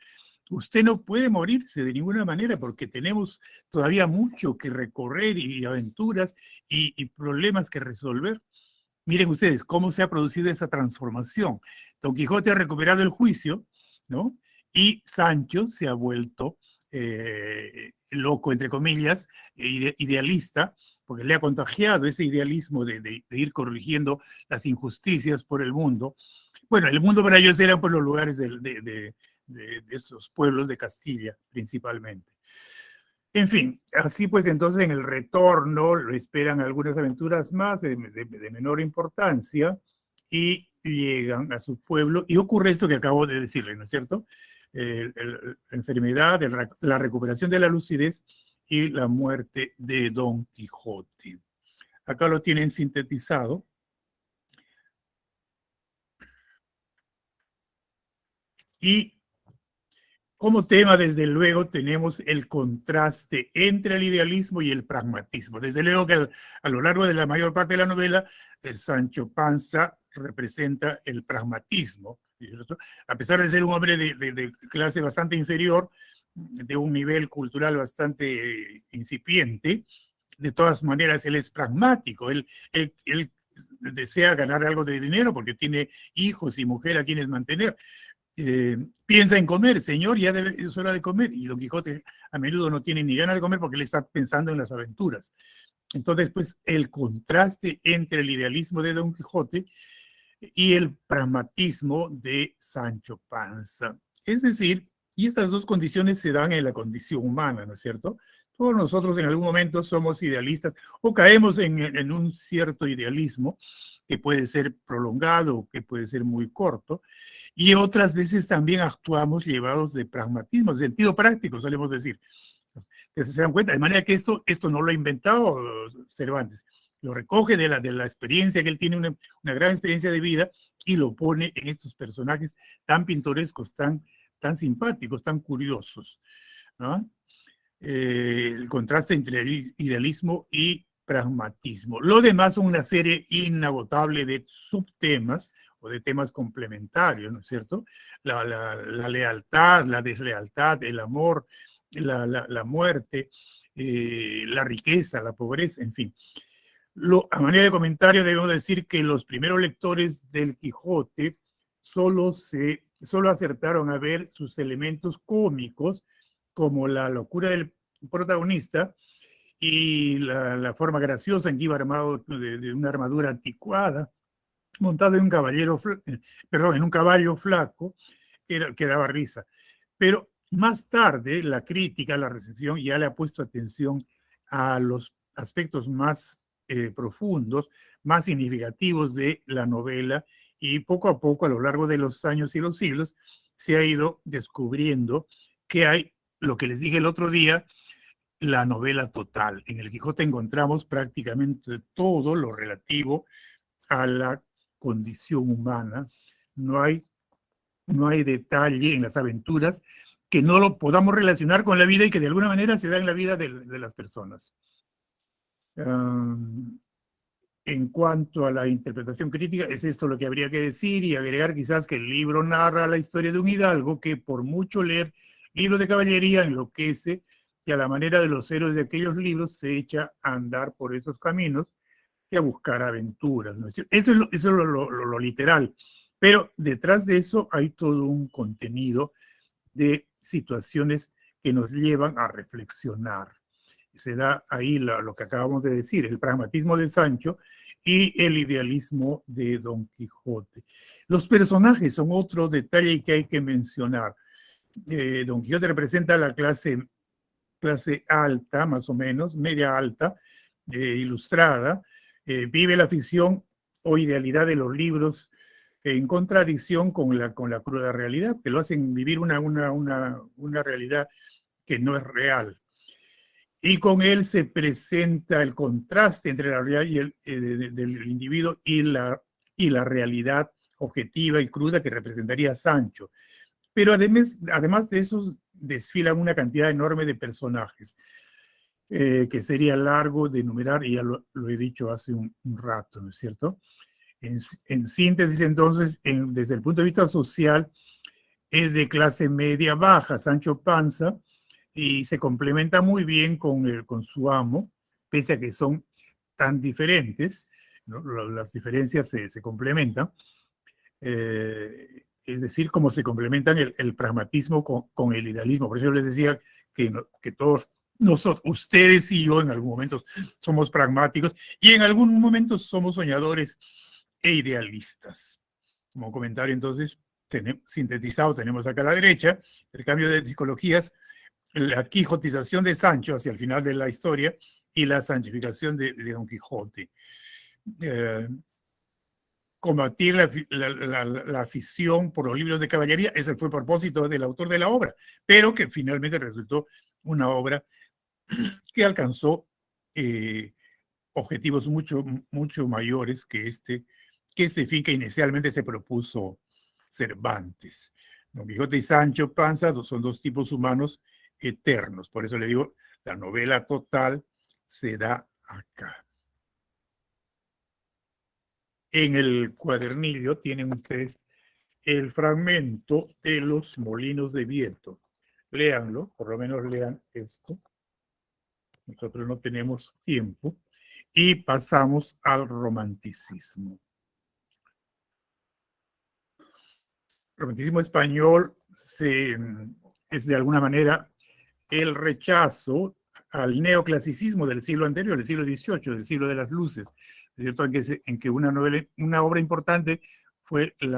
usted no puede morirse de ninguna manera porque tenemos todavía mucho que recorrer y aventuras y problemas que resolver. Miren ustedes cómo se ha producido esa transformación. Don Quijote ha recuperado el juicio, ¿no? Y Sancho se ha vuelto loco, entre comillas, idealista, porque le ha contagiado ese idealismo de ir corrigiendo las injusticias por el mundo. Bueno, el mundo para ellos eran por los lugares de esos pueblos de Castilla, principalmente. En fin, así pues entonces en el retorno lo esperan algunas aventuras más de menor importancia y llegan a su pueblo y ocurre esto que acabo de decirle, ¿no es cierto? La enfermedad, la recuperación de la lucidez y la muerte de Don Quijote. Acá lo tienen sintetizado. Y como tema, desde luego, tenemos el contraste entre el idealismo y el pragmatismo. Desde luego que a lo largo de la mayor parte de la novela, Sancho Panza representa el pragmatismo, ¿cierto? A pesar de ser un hombre de clase bastante inferior, de un nivel cultural bastante incipiente, de todas maneras él es pragmático, él desea ganar algo de dinero porque tiene hijos y mujer a quienes mantener. Piensa en comer, señor, es hora de comer. Y Don Quijote a menudo no tiene ni ganas de comer porque él está pensando en las aventuras. Entonces, pues, el contraste entre el idealismo de Don Quijote y el pragmatismo de Sancho Panza. Es decir, y estas dos condiciones se dan en la condición humana, ¿no es cierto? Todos nosotros en algún momento somos idealistas o caemos en un cierto idealismo que puede ser prolongado, que puede ser muy corto, y otras veces también actuamos llevados de pragmatismo, de sentido práctico, solemos decir. ¿Se dan cuenta? De manera que esto no lo ha inventado Cervantes, lo recoge de la experiencia que él tiene, una gran experiencia de vida, y lo pone en estos personajes tan pintorescos, tan simpáticos, tan curiosos, ¿no? El contraste entre idealismo y pragmatismo. Lo demás son una serie inagotable de subtemas o de temas complementarios, ¿no es cierto? La lealtad, la deslealtad, el amor, la muerte, la riqueza, la pobreza, en fin. A manera de comentario debemos decir que los primeros lectores del Quijote solo acertaron a ver sus elementos cómicos, como la locura del protagonista y la forma graciosa en que iba armado de una armadura anticuada, montado en un en un caballo flaco, que daba risa. Pero más tarde la crítica, la recepción ya le ha puesto atención a los aspectos más profundos, más significativos de la novela, y poco a poco, a lo largo de los años y los siglos, se ha ido descubriendo que hay, lo que les dije el otro día, la novela total. En el Quijote encontramos prácticamente todo lo relativo a la condición humana. No hay detalle en las aventuras que no lo podamos relacionar con la vida y que de alguna manera se da en la vida de las personas. En cuanto a la interpretación crítica, es esto lo que habría que decir y agregar quizás que el libro narra la historia de un hidalgo que por mucho leer libros de caballería enloquece y a la manera de los héroes de aquellos libros se echa a andar por esos caminos y a buscar aventuras, ¿no es cierto? Eso es lo literal, pero detrás de eso hay todo un contenido de situaciones que nos llevan a reflexionar. Se da ahí lo que acabamos de decir, el pragmatismo de Sancho y el idealismo de Don Quijote. Los personajes son otro detalle que hay que mencionar. Don Quijote representa la clase alta, más o menos, media alta, ilustrada, vive la ficción o idealidad de los libros en contradicción con la cruda realidad, que lo hacen vivir una realidad que no es real. Y con él se presenta el contraste entre la realidad y del individuo y la realidad objetiva y cruda que representaría Sancho. Pero además de eso, desfilan una cantidad enorme de personajes, que sería largo de enumerar, y ya lo he dicho hace un rato, ¿no es cierto? En síntesis, entonces, desde el punto de vista social, es de clase media baja, Sancho Panza, y se complementa muy bien con su amo, pese a que son tan diferentes, ¿no? Las diferencias se complementan. Es decir, cómo se complementan el pragmatismo con el idealismo. Por eso yo les decía que todos nosotros, ustedes y yo en algún momento somos pragmáticos y en algún momento somos soñadores e idealistas. Como comentario, entonces, sintetizado, tenemos acá a la derecha el cambio de psicologías, la quijotización de Sancho hacia el final de la historia y la sanchificación de Don Quijote. Combatir la afición por los libros de caballería, ese fue el propósito del autor de la obra, pero que finalmente resultó una obra que alcanzó objetivos mucho mayores que este fin que inicialmente se propuso Cervantes. Don Quijote y Sancho Panza son dos tipos humanos eternos, por eso le digo, la novela total se da acá. En el cuadernillo tienen ustedes el fragmento de los molinos de viento. Léanlo, por lo menos lean esto. Nosotros no tenemos tiempo. Y pasamos al romanticismo. El romanticismo español es de alguna manera el rechazo al neoclasicismo del siglo anterior, del siglo XVIII, del siglo de las luces, ¿cierto? En que una obra importante fue El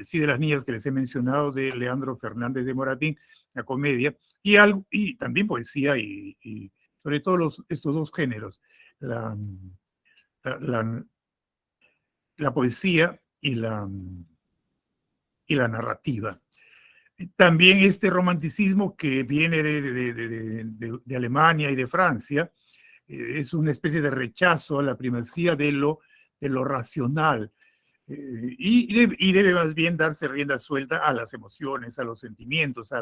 Cid de las Niñas, que les he mencionado, de Leandro Fernández de Moratín, la comedia, y también poesía, y sobre todo estos dos géneros, la poesía y la narrativa. También este romanticismo que viene de Alemania y de Francia es una especie de rechazo a la primacía de lo racional, y debe más bien darse rienda suelta a las emociones, a los sentimientos,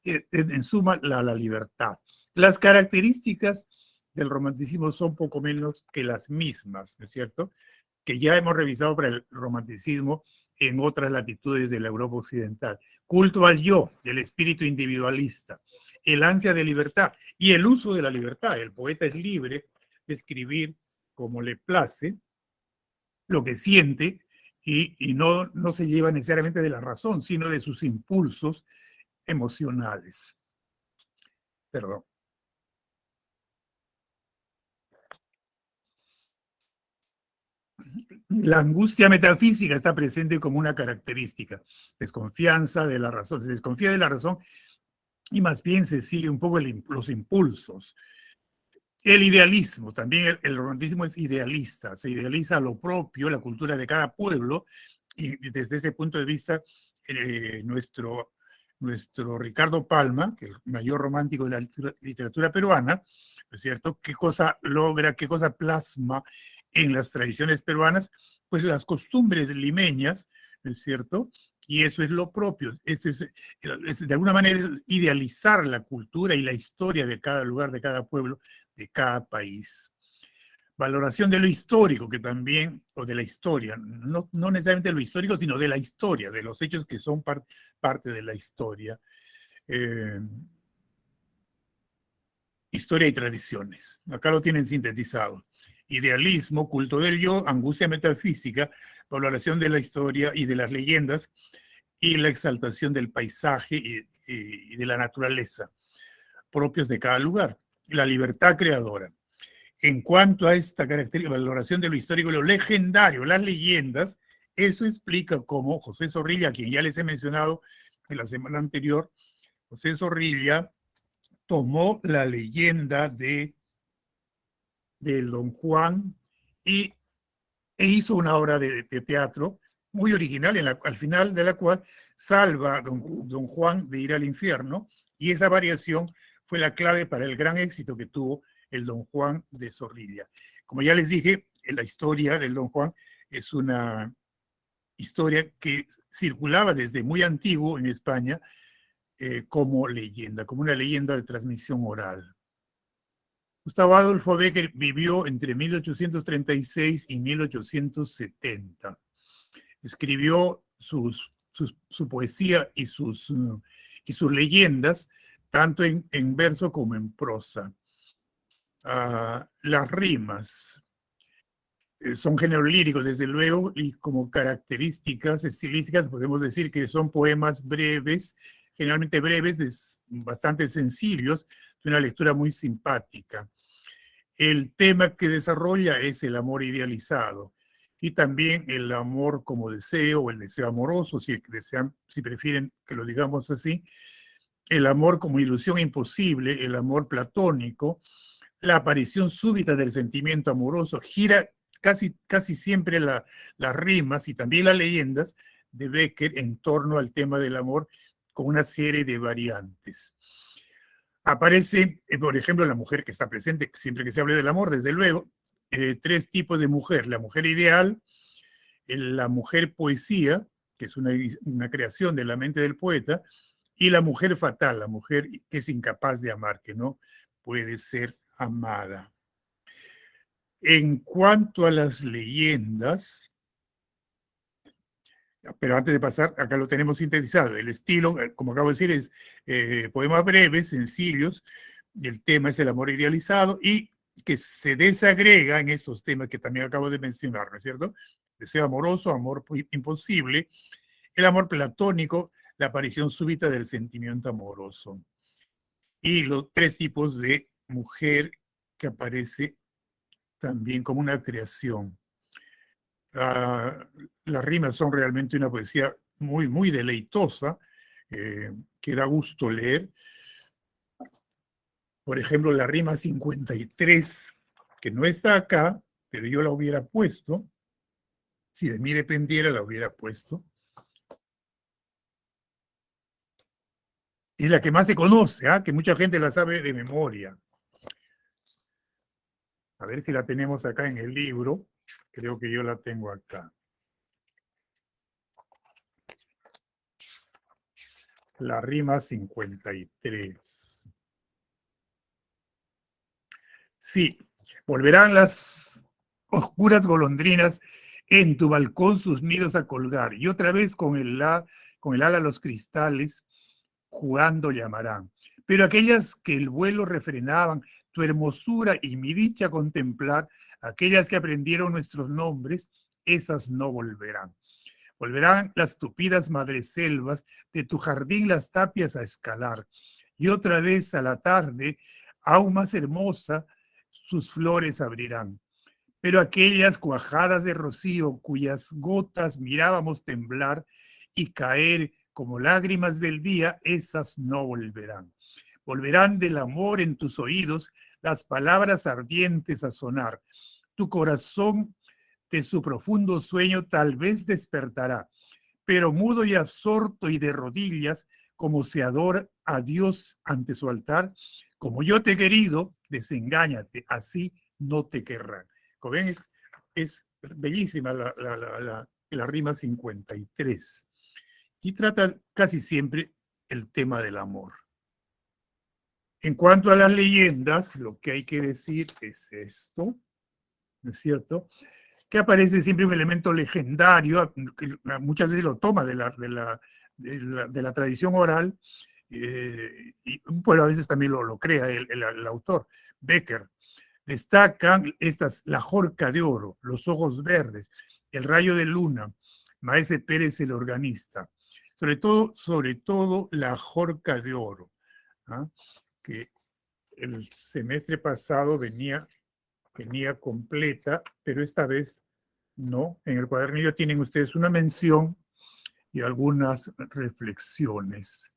en suma, la libertad. Las características del romanticismo son poco menos que las mismas, ¿no es cierto?, que ya hemos revisado para el romanticismo en otras latitudes de la Europa occidental. Culto al yo, del espíritu individualista, el ansia de libertad y el uso de la libertad. El poeta es libre de escribir como le place, lo que siente, y no se lleva necesariamente de la razón, sino de sus impulsos emocionales. Perdón. La angustia metafísica está presente como una característica. Desconfianza de la razón. Se desconfía de la razón y más bien se sigue un poco los impulsos. El idealismo, también el romanticismo es idealista, se idealiza lo propio, la cultura de cada pueblo, y desde ese punto de vista, nuestro nuestro Ricardo Palma, que es el mayor romántico de la literatura peruana, ¿no es cierto? ¿Qué cosa logra, qué cosa plasma en las tradiciones peruanas? Pues las costumbres limeñas, ¿no es cierto? Y eso es lo propio. Esto es, de alguna manera, es idealizar la cultura y la historia de cada lugar, de cada pueblo, de cada país. Valoración de lo histórico, que también, o de la historia, no necesariamente de lo histórico, sino de la historia, de los hechos que son parte de la historia. Historia y tradiciones. Acá lo tienen sintetizado. Idealismo, culto del yo, angustia metafísica, valoración de la historia y de las leyendas, y la exaltación del paisaje y de la naturaleza, propios de cada lugar. La libertad creadora. En cuanto a esta característica, valoración de lo histórico y lo legendario, las leyendas, eso explica cómo José Zorrilla, a quien ya les he mencionado en la semana anterior, José Zorrilla tomó la leyenda de Don Juan e hizo una obra de teatro muy original, al final de la cual salva a don Juan de ir al infierno, y esa variación fue la clave para el gran éxito que tuvo el Don Juan de Zorrilla. Como ya les dije, la historia del Don Juan es una historia que circulaba desde muy antiguo en España como leyenda, como una leyenda de transmisión oral. Gustavo Adolfo Bécquer vivió entre 1836 y 1870. Escribió su poesía y sus leyendas, tanto en verso como en prosa. Las rimas son géneros líricos, desde luego, y como características estilísticas podemos decir que son poemas breves, generalmente breves, bastante sencillos, de una lectura muy simpática. El tema que desarrolla es el amor idealizado y también el amor como deseo o el deseo amoroso, si prefieren que lo digamos así, el amor como ilusión imposible, el amor platónico, la aparición súbita del sentimiento amoroso. Gira casi siempre las rimas y también las leyendas de Bécquer en torno al tema del amor con una serie de variantes. Aparece, por ejemplo, la mujer que está presente siempre que se hable del amor, desde luego, tres tipos de mujer: la mujer ideal, la mujer poesía, que es una creación de la mente del poeta, y la mujer fatal, la mujer que es incapaz de amar, que no puede ser amada. En cuanto a las leyendas, pero antes de pasar, acá lo tenemos sintetizado. El estilo, como acabo de decir, es poemas breves, sencillos. El tema es el amor idealizado y que se desagrega en estos temas que también acabo de mencionar, ¿no es cierto? Deseo amoroso, amor imposible, el amor platónico, la aparición súbita del sentimiento amoroso. Y los tres tipos de mujer que aparece también como una creación. Las rimas son realmente una poesía muy, muy deleitosa, que da gusto leer. Por ejemplo, la rima 53, que no está acá, pero yo la hubiera puesto. Si de mí dependiera, la hubiera puesto. Es la que más se conoce, que mucha gente la sabe de memoria. A ver si la tenemos acá en el libro. Creo que yo la tengo acá. La rima 53. Sí, volverán las oscuras golondrinas en tu balcón sus nidos a colgar, y otra vez con el ala los cristales jugando llamarán. Pero aquellas que el vuelo refrenaban, tu hermosura y mi dicha contemplar, aquellas que aprendieron nuestros nombres, esas no volverán. Volverán las tupidas madreselvas de tu jardín las tapias a escalar, y otra vez a la tarde, aún más hermosa, sus flores abrirán. Pero aquellas cuajadas de rocío cuyas gotas mirábamos temblar y caer como lágrimas del día, esas no volverán. Volverán del amor en tus oídos las palabras ardientes a sonar. Tu corazón de su profundo sueño tal vez despertará, pero mudo y absorto y de rodillas, como se adora a Dios ante su altar, como yo te he querido, desengáñate, así no te querrán. Como ven, es bellísima la rima 53 y trata casi siempre el tema del amor. En cuanto a las leyendas, lo que hay que decir es esto, ¿no es cierto? Que aparece siempre un elemento legendario, que muchas veces lo toma de la tradición oral, y bueno, a veces también lo crea el autor, Becker. Destacan la Jorca de Oro, los ojos verdes, el rayo de luna, Maese Pérez el organista. Sobre todo la Jorca de Oro, ¿ah? Que el semestre pasado venía completa, pero esta vez no. En el cuadernillo tienen ustedes una mención y algunas reflexiones.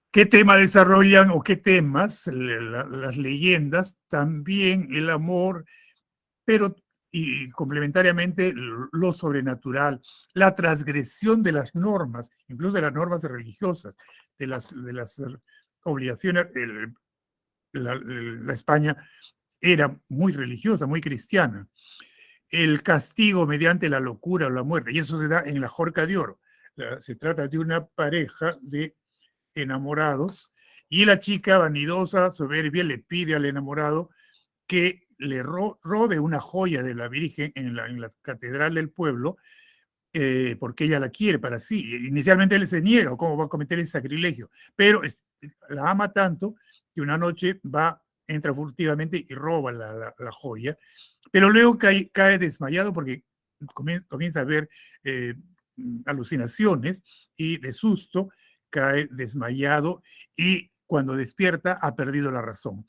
¿Qué tema desarrollan o qué temas? Las leyendas, también el amor, pero y complementariamente lo sobrenatural, la transgresión de las normas, incluso de las normas religiosas, de las obligaciones. La España era muy religiosa, muy cristiana. El castigo mediante la locura o la muerte, y eso se da en la Jorca de Oro. Se trata de una pareja de enamorados y la chica vanidosa, soberbia, le pide al enamorado que le robe una joya de la Virgen en la catedral del pueblo, porque ella la quiere para sí. Inicialmente él se niega, ¿cómo va a cometer ese sacrilegio? Pero la ama tanto que una noche entra furtivamente y roba la joya, pero luego cae desmayado porque comienza a ver alucinaciones y de susto cae desmayado y cuando despierta ha perdido la razón,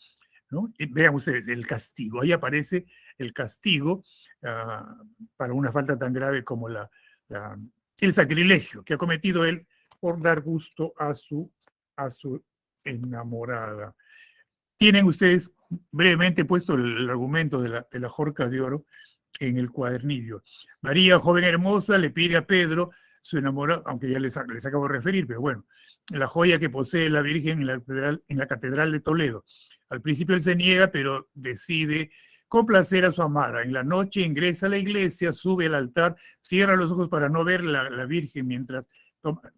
¿no? Vean ustedes el castigo, ahí aparece el castigo para una falta tan grave como el sacrilegio que ha cometido él por dar gusto a su enamorada. Tienen ustedes brevemente puesto el argumento de la Jorca de Oro en el cuadernillo. María, joven hermosa, le pide a Pedro, su enamorado, aunque ya les acabo de referir, pero bueno, la joya que posee la Virgen en la catedral de Toledo. Al principio él se niega, pero decide complacer a su amada. En la noche ingresa a la iglesia, sube al altar, cierra los ojos para no ver la Virgen mientras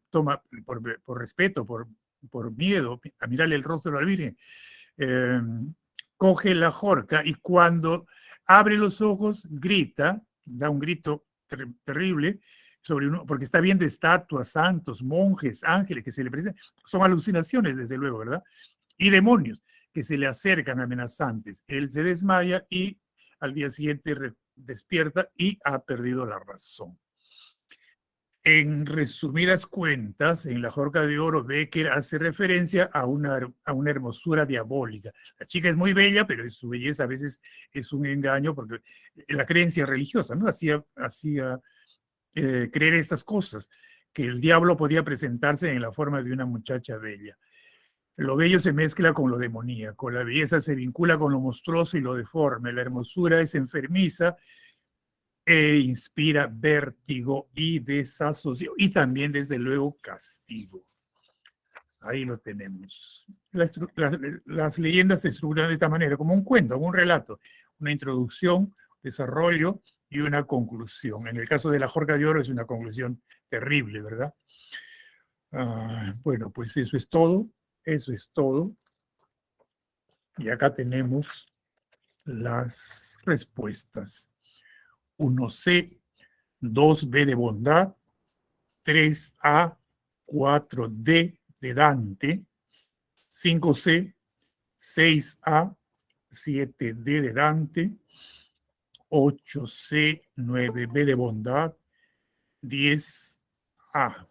toma por respeto, por miedo, a mirarle el rostro a la Virgen. Coge la jorca y cuando abre los ojos grita, da un grito terrible, porque está viendo estatuas, santos, monjes, ángeles que se le presentan. Son alucinaciones, desde luego, ¿verdad? Y demonios que se le acercan amenazantes. Él se desmaya y al día siguiente despierta y ha perdido la razón. En resumidas cuentas, en la Jorca de Oro, Becker hace referencia a una hermosura diabólica. La chica es muy bella, pero su belleza a veces es un engaño, porque la creencia religiosa, ¿no? Hacía creer estas cosas, que el diablo podía presentarse en la forma de una muchacha bella. Lo bello se mezcla con lo demoníaco, la belleza se vincula con lo monstruoso y lo deforme, la hermosura es enfermiza, inspira vértigo y desasosiego, y también, desde luego, castigo. Ahí lo tenemos. Las leyendas se estructuran de esta manera, como un cuento, como un relato, una introducción, desarrollo y una conclusión. En el caso de la Jorca de Oro es una conclusión terrible, ¿verdad? Bueno, pues eso es todo. Eso es todo. Y acá tenemos las respuestas. 1C, 2B de bondad, 3A, 4D de Dante, 5C, 6A, 7D de Dante, 8C, 9B de bondad, 10A.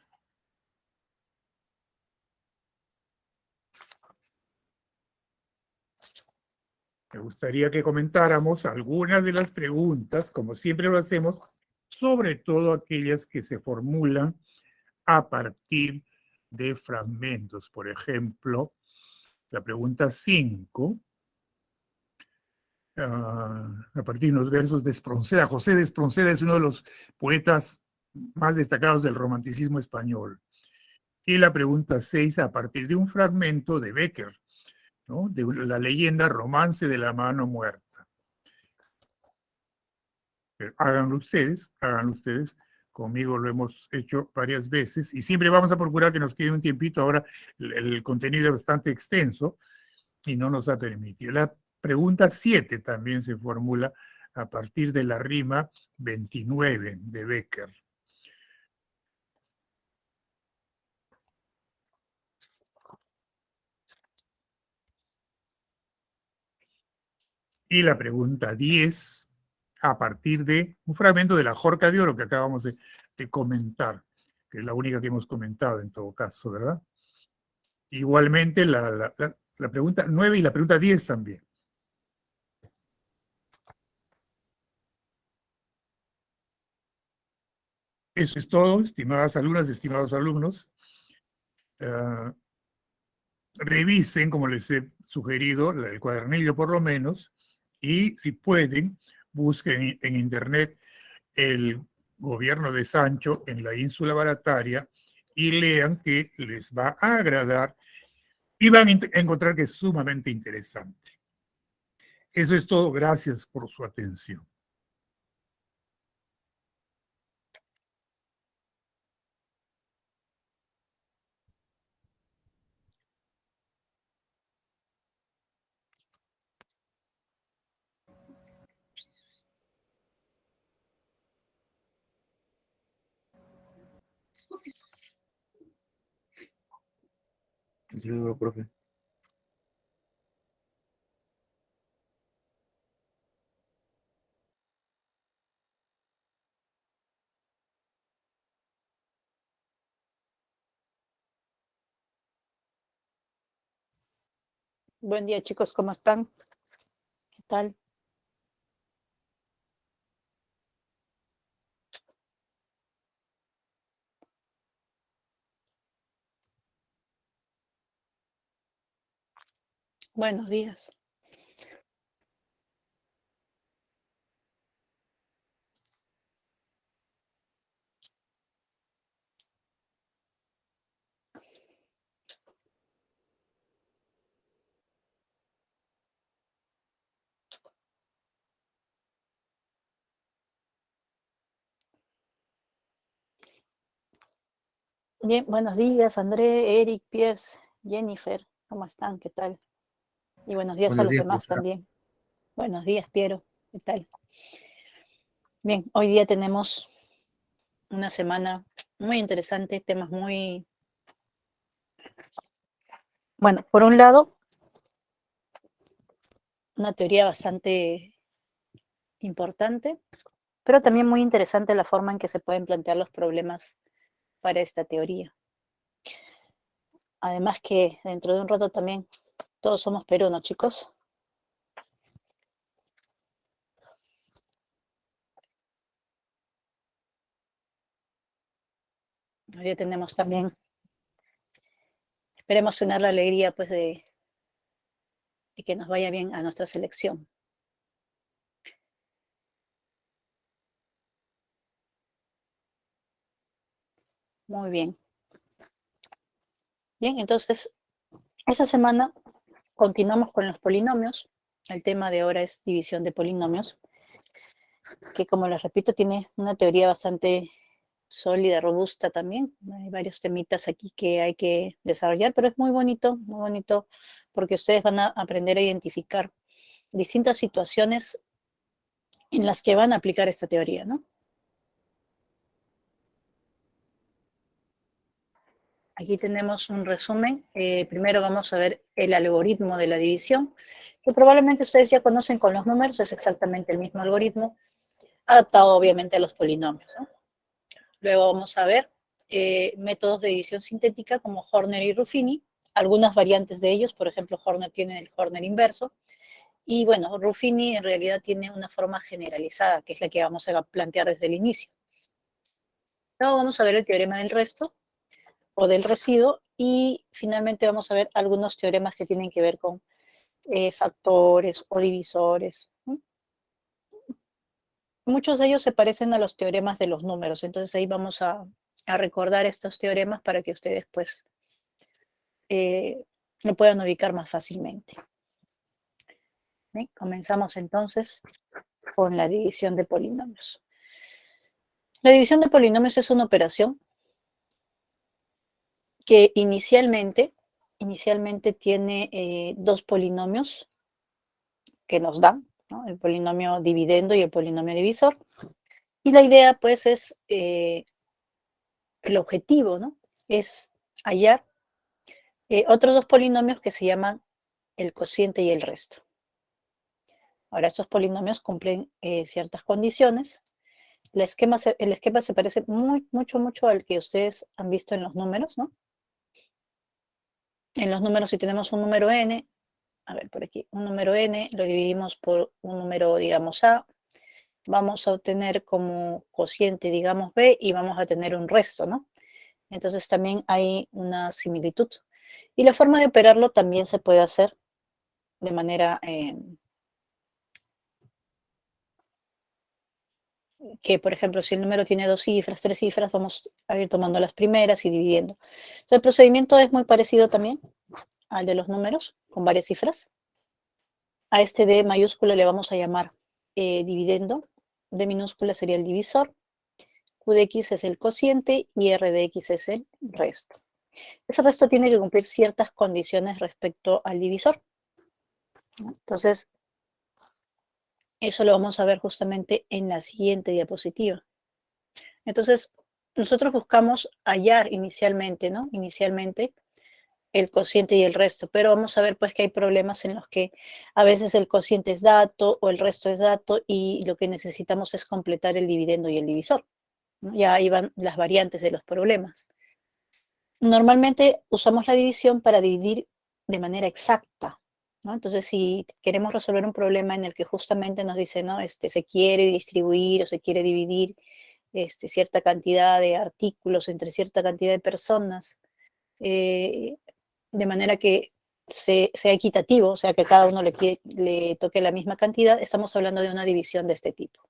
Me gustaría que comentáramos algunas de las preguntas, como siempre lo hacemos, sobre todo aquellas que se formulan a partir de fragmentos. Por ejemplo, la pregunta 5, a partir de unos versos de Espronceda. José de Espronceda es uno de los poetas más destacados del romanticismo español. Y la pregunta 6, a partir de un fragmento de Becker, ¿no? De la leyenda Romance de la mano muerta. Pero háganlo ustedes, háganlo ustedes. Conmigo lo hemos hecho varias veces y siempre vamos a procurar que nos quede un tiempito. Ahora el contenido es bastante extenso y no nos ha permitido. La pregunta 7 también se formula a partir de la rima 29 de Becker. Y la pregunta 10, a partir de un fragmento de la Jorca de Oro que acabamos de comentar, que es la única que hemos comentado en todo caso, ¿verdad? Igualmente la pregunta 9 y la pregunta 10 también. Eso es todo, estimadas alumnas, estimados alumnos. Revisen, como les he sugerido, el cuadernillo por lo menos, y si pueden, busquen en internet el gobierno de Sancho en la ínsula Barataria y lean que les va a agradar y van a encontrar que es sumamente interesante. Eso es todo. Gracias por su atención. Yo, profe. Buen día, chicos, ¿cómo están? ¿Qué tal? Buenos días. Bien, buenos días, André, Eric, Pierce, Jennifer, ¿cómo están? ¿Qué tal? Y buenos días a Buenos los días, demás profesora. también. Buenos días, Piero, ¿qué tal? Bien, hoy día tenemos una semana muy interesante, temas muy... Bueno, por un lado, una teoría bastante importante, pero también muy interesante la forma en que se pueden plantear los problemas para esta teoría. Además que dentro de un rato también todos somos peruanos, chicos. Hoy día tenemos también, esperemos tener la alegría pues de que nos vaya bien a nuestra selección. Muy bien. Bien, entonces, esta semana continuamos con los polinomios. El tema de ahora es división de polinomios, que como les repito, tiene una teoría bastante sólida, robusta también. Hay varios temitas aquí que hay que desarrollar, pero es muy bonito, porque ustedes van a aprender a identificar distintas situaciones en las que van a aplicar esta teoría, ¿no? Aquí tenemos un resumen. Primero vamos a ver el algoritmo de la división, que probablemente ustedes ya conocen con los números, es exactamente el mismo algoritmo, adaptado obviamente a los polinomios, ¿no? Luego vamos a ver métodos de división sintética como Horner y Ruffini, algunas variantes de ellos, por ejemplo, Horner tiene el Horner inverso, y bueno, Ruffini en realidad tiene una forma generalizada, que es la que vamos a plantear desde el inicio. Luego vamos a ver el teorema del resto, o del residuo, y finalmente vamos a ver algunos teoremas que tienen que ver con factores o divisores. Muchos de ellos se parecen a los teoremas de los números, entonces ahí vamos a a recordar estos teoremas para que ustedes pues lo puedan ubicar más fácilmente. ¿Bien? Comenzamos entonces con la división de polinomios. La división de polinomios es una operación que inicialmente tiene dos polinomios que nos dan, ¿no? El polinomio dividendo y el polinomio divisor. Y la idea, pues, es, el objetivo, ¿no? Es hallar otros dos polinomios que se llaman el cociente y el resto. Ahora, estos polinomios cumplen ciertas condiciones. El esquema se parece mucho al que ustedes han visto en los números, ¿no? En los números, si tenemos un número n, a ver, por aquí, un número n, lo dividimos por un número, digamos, a, vamos a obtener como cociente, digamos, b, y vamos a tener un resto, ¿no? Entonces también hay una similitud. Y la forma de operarlo también se puede hacer de manera que, por ejemplo, si el número tiene 2 cifras, 3 cifras, vamos a ir tomando las primeras y dividiendo. Entonces, el procedimiento es muy parecido también al de los números, con varias cifras. A este D mayúscula le vamos a llamar dividendo, D minúscula sería el divisor, Q de X es el cociente y R de X es el resto. Ese resto tiene que cumplir ciertas condiciones respecto al divisor. Entonces, eso lo vamos a ver justamente en la siguiente diapositiva. Entonces, nosotros buscamos hallar inicialmente, ¿no? Inicialmente el cociente y el resto, pero vamos a ver pues que hay problemas en los que a veces el cociente es dato o el resto es dato y lo que necesitamos es completar el dividendo y el divisor, ¿no? Ya ahí van las variantes de los problemas. Normalmente usamos la división para dividir de manera exacta, ¿no? Entonces, si queremos resolver un problema en el que justamente nos dice, ¿no? Se quiere distribuir o se quiere dividir cierta cantidad de artículos entre cierta cantidad de personas, de manera que sea equitativo, o sea, que a cada uno le toque la misma cantidad, estamos hablando de una división de este tipo.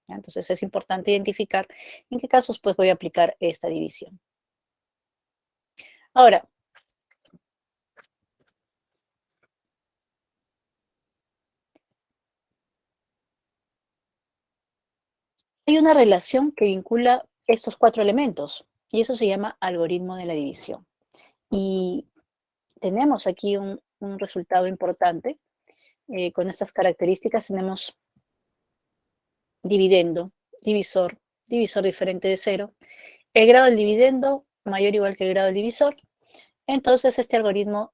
¿Ya? Entonces, es importante identificar en qué casos pues voy a aplicar esta división. Ahora, hay una relación que vincula estos 4 elementos y eso se llama algoritmo de la división. Y tenemos aquí un resultado importante. Con estas características tenemos dividendo, divisor, divisor diferente de 0. El grado del dividendo mayor o igual que el grado del divisor. Entonces, este algoritmo,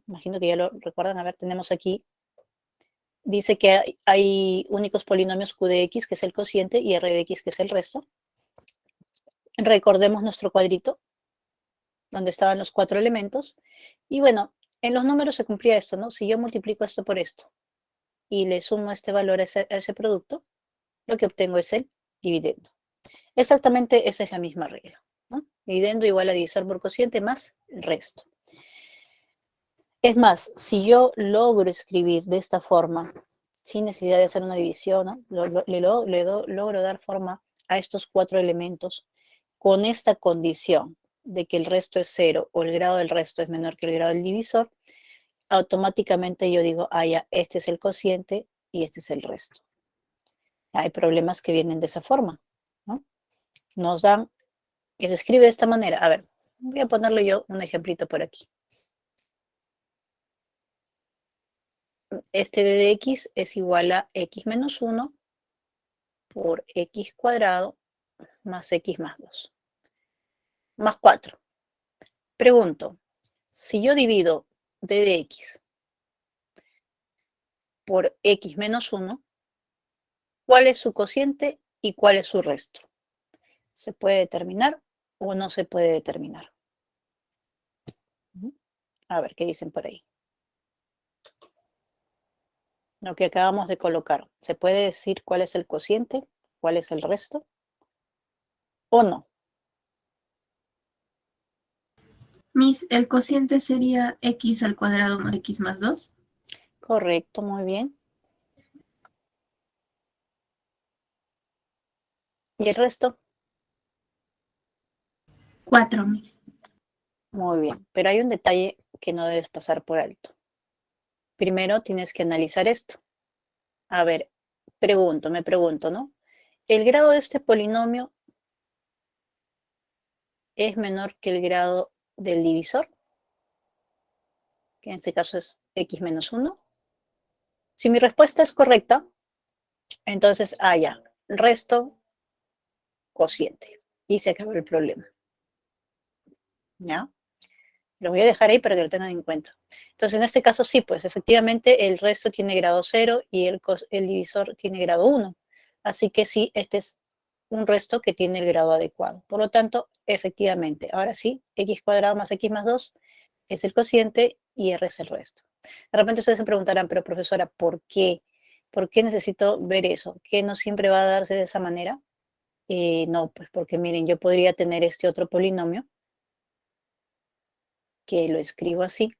imagino que ya lo recuerdan, a ver, tenemos aquí, dice que hay únicos polinomios Q de X, que es el cociente, y R de X, que es el resto. Recordemos nuestro cuadrito, donde estaban los 4 elementos. Y bueno, en los números se cumplía esto, ¿no? Si yo multiplico esto por esto y le sumo este valor a ese producto, lo que obtengo es el dividendo. Exactamente esa es la misma regla, ¿no? Dividendo igual a divisor por cociente más el resto. Es más, si yo logro escribir de esta forma, sin necesidad de hacer una división, ¿no? Logro dar forma a estos 4 elementos con esta condición de que el resto es 0 o el grado del resto es menor que el grado del divisor, automáticamente yo digo, ah, ya, este es el cociente y este es el resto. Hay problemas que vienen de esa forma, ¿no? Nos dan, que se escribe de esta manera. A ver, voy a ponerle yo un ejemplito por aquí. Este d de x es igual a x menos 1 por x cuadrado más x más 2, más 4. Pregunto, si yo divido d de x por x menos 1, ¿cuál es su cociente y cuál es su resto? ¿Se puede determinar o no se puede determinar? A ver, ¿qué dicen por ahí? Lo que acabamos de colocar. ¿Se puede decir cuál es el cociente, cuál es el resto? ¿O no? Miss, el cociente sería x al cuadrado más x más 2. Correcto, muy bien. ¿Y el resto? 4, Miss. Muy bien, pero hay un detalle que no debes pasar por alto. Primero tienes que analizar esto. A ver, me pregunto, ¿no? ¿El grado de este polinomio es menor que el grado del divisor? Que en este caso es x menos 1. Si mi respuesta es correcta, entonces, ya, resto cociente. Y se acabó el problema. ¿Ya? Lo voy a dejar ahí para que lo tengan en cuenta. Entonces, en este caso sí, pues efectivamente el resto tiene grado 0 y el divisor tiene grado 1. Así que sí, este es un resto que tiene el grado adecuado. Por lo tanto, efectivamente, ahora sí, x cuadrado más x más 2 es el cociente y r es el resto. De repente ustedes se preguntarán, pero profesora, ¿por qué? ¿Por qué necesito ver eso? ¿Que no siempre va a darse de esa manera? No, pues porque miren, yo podría tener este otro polinomio que lo escribo así.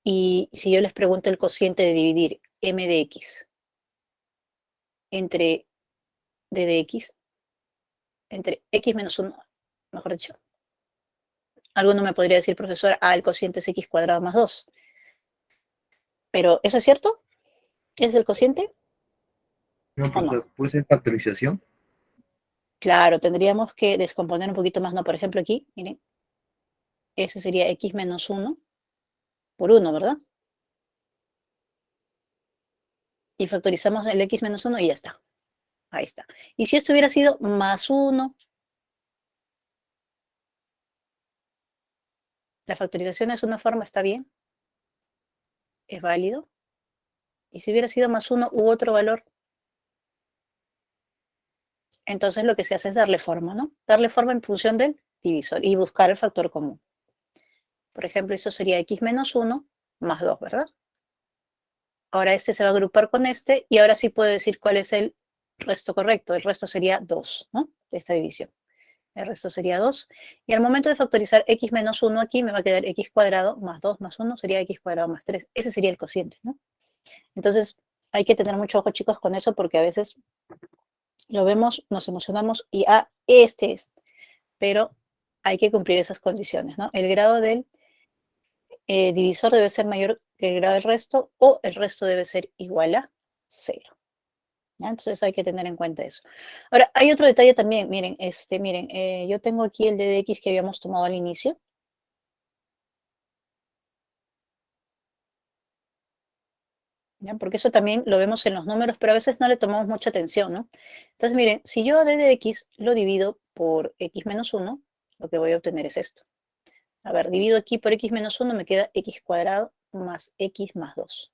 Y si yo les pregunto el cociente de dividir m de x entre d de x, entre x menos 1, mejor dicho. Alguno me podría decir, profesor, el cociente es x cuadrado más 2. Pero, ¿eso es cierto? ¿Es el cociente? No, ¿O no? puede ser factorización. Claro, tendríamos que descomponer un poquito más, ¿no? Por ejemplo, aquí, miren, ese sería x menos 1 por 1, ¿verdad? Y factorizamos el x menos 1 y ya está. Ahí está. Y si esto hubiera sido más 1, la factorización es una forma, está bien, es válido. Y si hubiera sido más 1 u otro valor, entonces lo que se hace es darle forma, ¿no? Darle forma en función del divisor y buscar el factor común. Por ejemplo, esto sería x menos 1 más 2, ¿verdad? Ahora este se va a agrupar con este y ahora sí puedo decir cuál es el resto correcto. El resto sería 2, ¿no? De esta división. El resto sería 2. Y al momento de factorizar x menos 1 aquí me va a quedar x cuadrado más 2 más 1 sería x cuadrado más 3. Ese sería el cociente, ¿no? Entonces hay que tener mucho ojo, chicos, con eso porque a veces lo vemos, nos emocionamos y este es. Pero hay que cumplir esas condiciones, ¿no? El grado del divisor debe ser mayor que el grado del resto o el resto debe ser igual a 0. ¿Ya? Entonces hay que tener en cuenta eso. Ahora, hay otro detalle también. Miren, yo tengo aquí el d de x que habíamos tomado al inicio. ¿Ya? Porque eso también lo vemos en los números, pero a veces no le tomamos mucha atención, ¿no? Entonces, miren, si yo a d de x lo divido por x menos 1, lo que voy a obtener es esto. A ver, divido aquí por x menos 1, me queda x cuadrado más x más 2.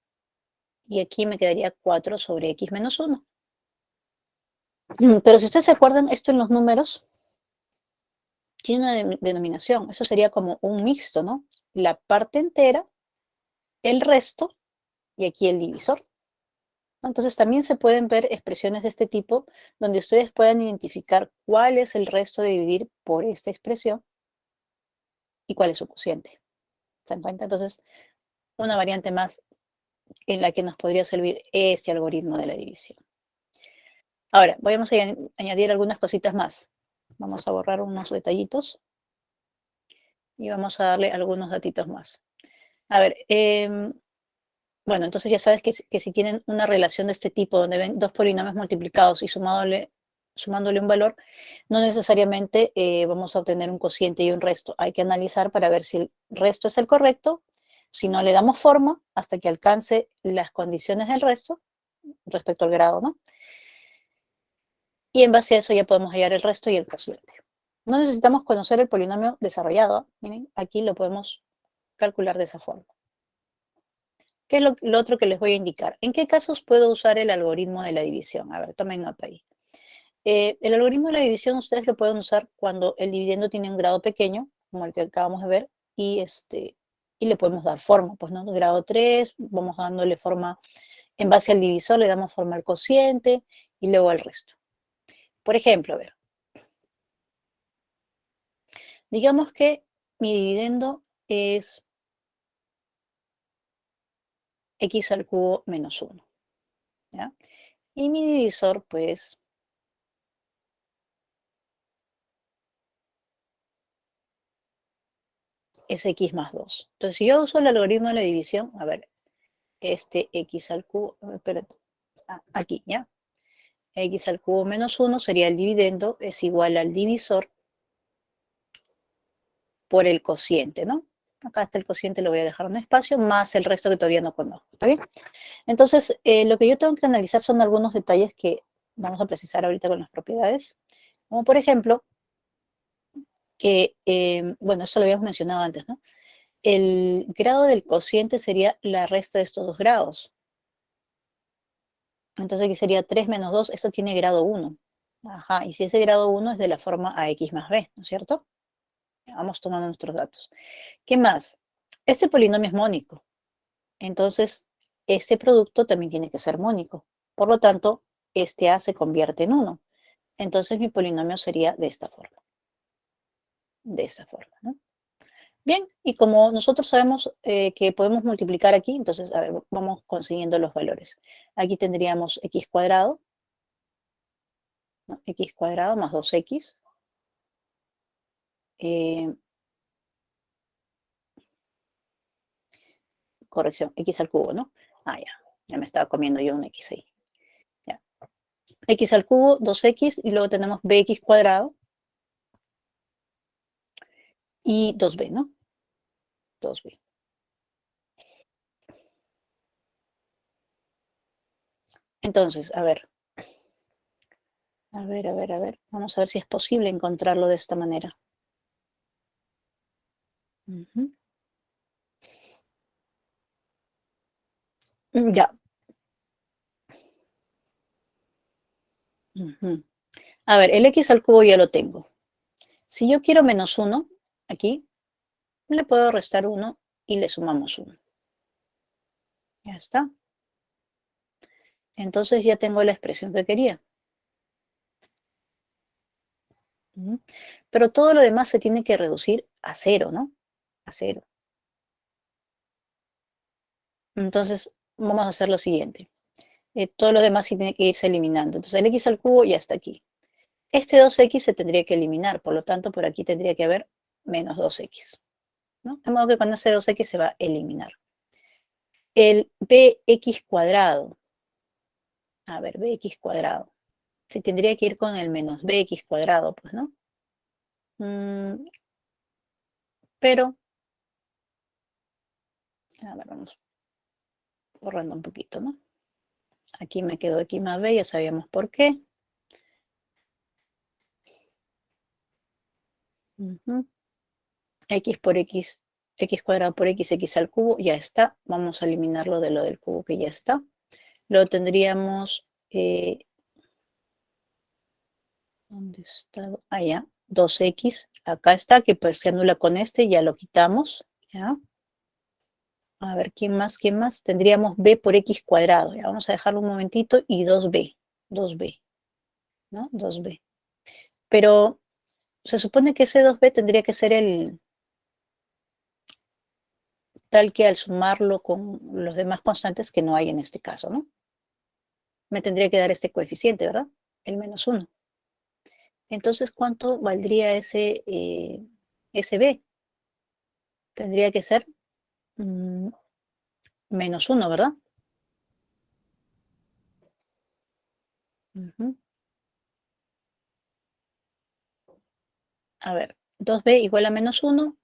Y aquí me quedaría 4 sobre x menos 1. Pero si ustedes se acuerdan, esto en los números tiene una denominación. Eso sería como un mixto, ¿no? La parte entera, el resto y aquí el divisor. Entonces también se pueden ver expresiones de este tipo donde ustedes puedan identificar cuál es el resto de dividir por esta expresión y cuál es su cociente. ¿Se dan cuenta? Entonces, una variante más en la que nos podría servir este algoritmo de la división. Ahora, vamos a añadir algunas cositas más. Vamos a borrar unos detallitos y vamos a darle algunos datitos más. A ver, bueno, entonces ya sabes que si tienen una relación de este tipo, donde ven dos polinomios multiplicados y sumándole un valor, no necesariamente vamos a obtener un cociente y un resto. Hay que analizar para ver si el resto es el correcto, si no le damos forma hasta que alcance las condiciones del resto respecto al grado, ¿no? Y en base a eso ya podemos hallar el resto y el cociente. No necesitamos conocer el polinomio desarrollado, ¿eh? Miren, aquí lo podemos calcular de esa forma. ¿Qué es lo otro que les voy a indicar? ¿En qué casos puedo usar el algoritmo de la división? A ver, tomen nota ahí. El algoritmo de la división ustedes lo pueden usar cuando el dividendo tiene un grado pequeño, como el que acabamos de ver, y le podemos dar forma, pues, ¿no? Grado 3, vamos dándole forma, en base al divisor le damos forma al cociente y luego al resto. Por ejemplo, a ver, digamos que mi dividendo es x al cubo menos 1. ¿Ya? Y mi divisor, pues, es x más 2. Entonces, si yo uso el algoritmo de la división, a ver, este x al cubo, espérate, aquí, ¿ya? X al cubo menos 1 sería el dividendo, es igual al divisor por el cociente, ¿no? Acá está el cociente, lo voy a dejar en espacio, más el resto que todavía no conozco, ¿está bien? Entonces, lo que yo tengo que analizar son algunos detalles que vamos a precisar ahorita con las propiedades, como por ejemplo, que, bueno, eso lo habíamos mencionado antes, ¿no? El grado del cociente sería la resta de estos dos grados. Entonces aquí sería 3 menos 2, eso tiene grado 1. Ajá, y si ese grado 1 es de la forma ax más b, ¿no es cierto? Vamos tomando nuestros datos. ¿Qué más? Este polinomio es mónico. Entonces, este producto también tiene que ser mónico. Por lo tanto, este a se convierte en 1. Entonces, mi polinomio sería de esta forma. De esa forma, ¿no? Bien, y como nosotros sabemos que podemos multiplicar aquí, entonces, a ver, vamos consiguiendo los valores. Aquí tendríamos x cuadrado, ¿no? X cuadrado más 2x. Corrección, x al cubo, ¿no? Ah, ya me estaba comiendo yo un x ahí. Ya. X al cubo, 2x, y luego tenemos bx cuadrado y 2b, ¿no? 2b. Entonces, a ver. Vamos a ver si es posible encontrarlo de esta manera. Ya. A ver, el x al cubo ya lo tengo. Si yo quiero menos 1, aquí, le puedo restar 1 y le sumamos 1. Ya está. Entonces ya tengo la expresión que quería. Pero todo lo demás se tiene que reducir a 0, ¿no? A 0. Entonces, vamos a hacer lo siguiente. Todo lo demás sí tiene que irse eliminando. Entonces, el x al cubo ya está aquí. Este 2x se tendría que eliminar, por lo tanto, por aquí tendría que haber menos 2x, ¿no? De modo que con ese 2x se va a eliminar. El bx cuadrado. A ver, bx cuadrado. Se tendría que ir con el menos bx cuadrado, pues, ¿no? Pero, a ver, vamos borrando un poquito, ¿no? Aquí me quedó x más b, ya sabíamos por qué. X por x, x cuadrado por x, x al cubo, ya está. Vamos a eliminarlo de lo del cubo que ya está. Luego tendríamos, ¿dónde está? Allá, 2x. Acá está, que pues se anula con este, ya lo quitamos. ¿Ya? A ver, ¿quién más? ¿Quién más? Tendríamos b por x cuadrado. Ya vamos a dejarlo un momentito y 2b. 2b. ¿No? 2b. Pero se supone que ese 2b tendría que ser el tal que al sumarlo con los demás constantes que no hay en este caso, ¿no? Me tendría que dar este coeficiente, ¿verdad? El menos 1. Entonces, ¿cuánto valdría ese b? Tendría que ser menos 1, ¿verdad? A ver, 2b igual a menos 1,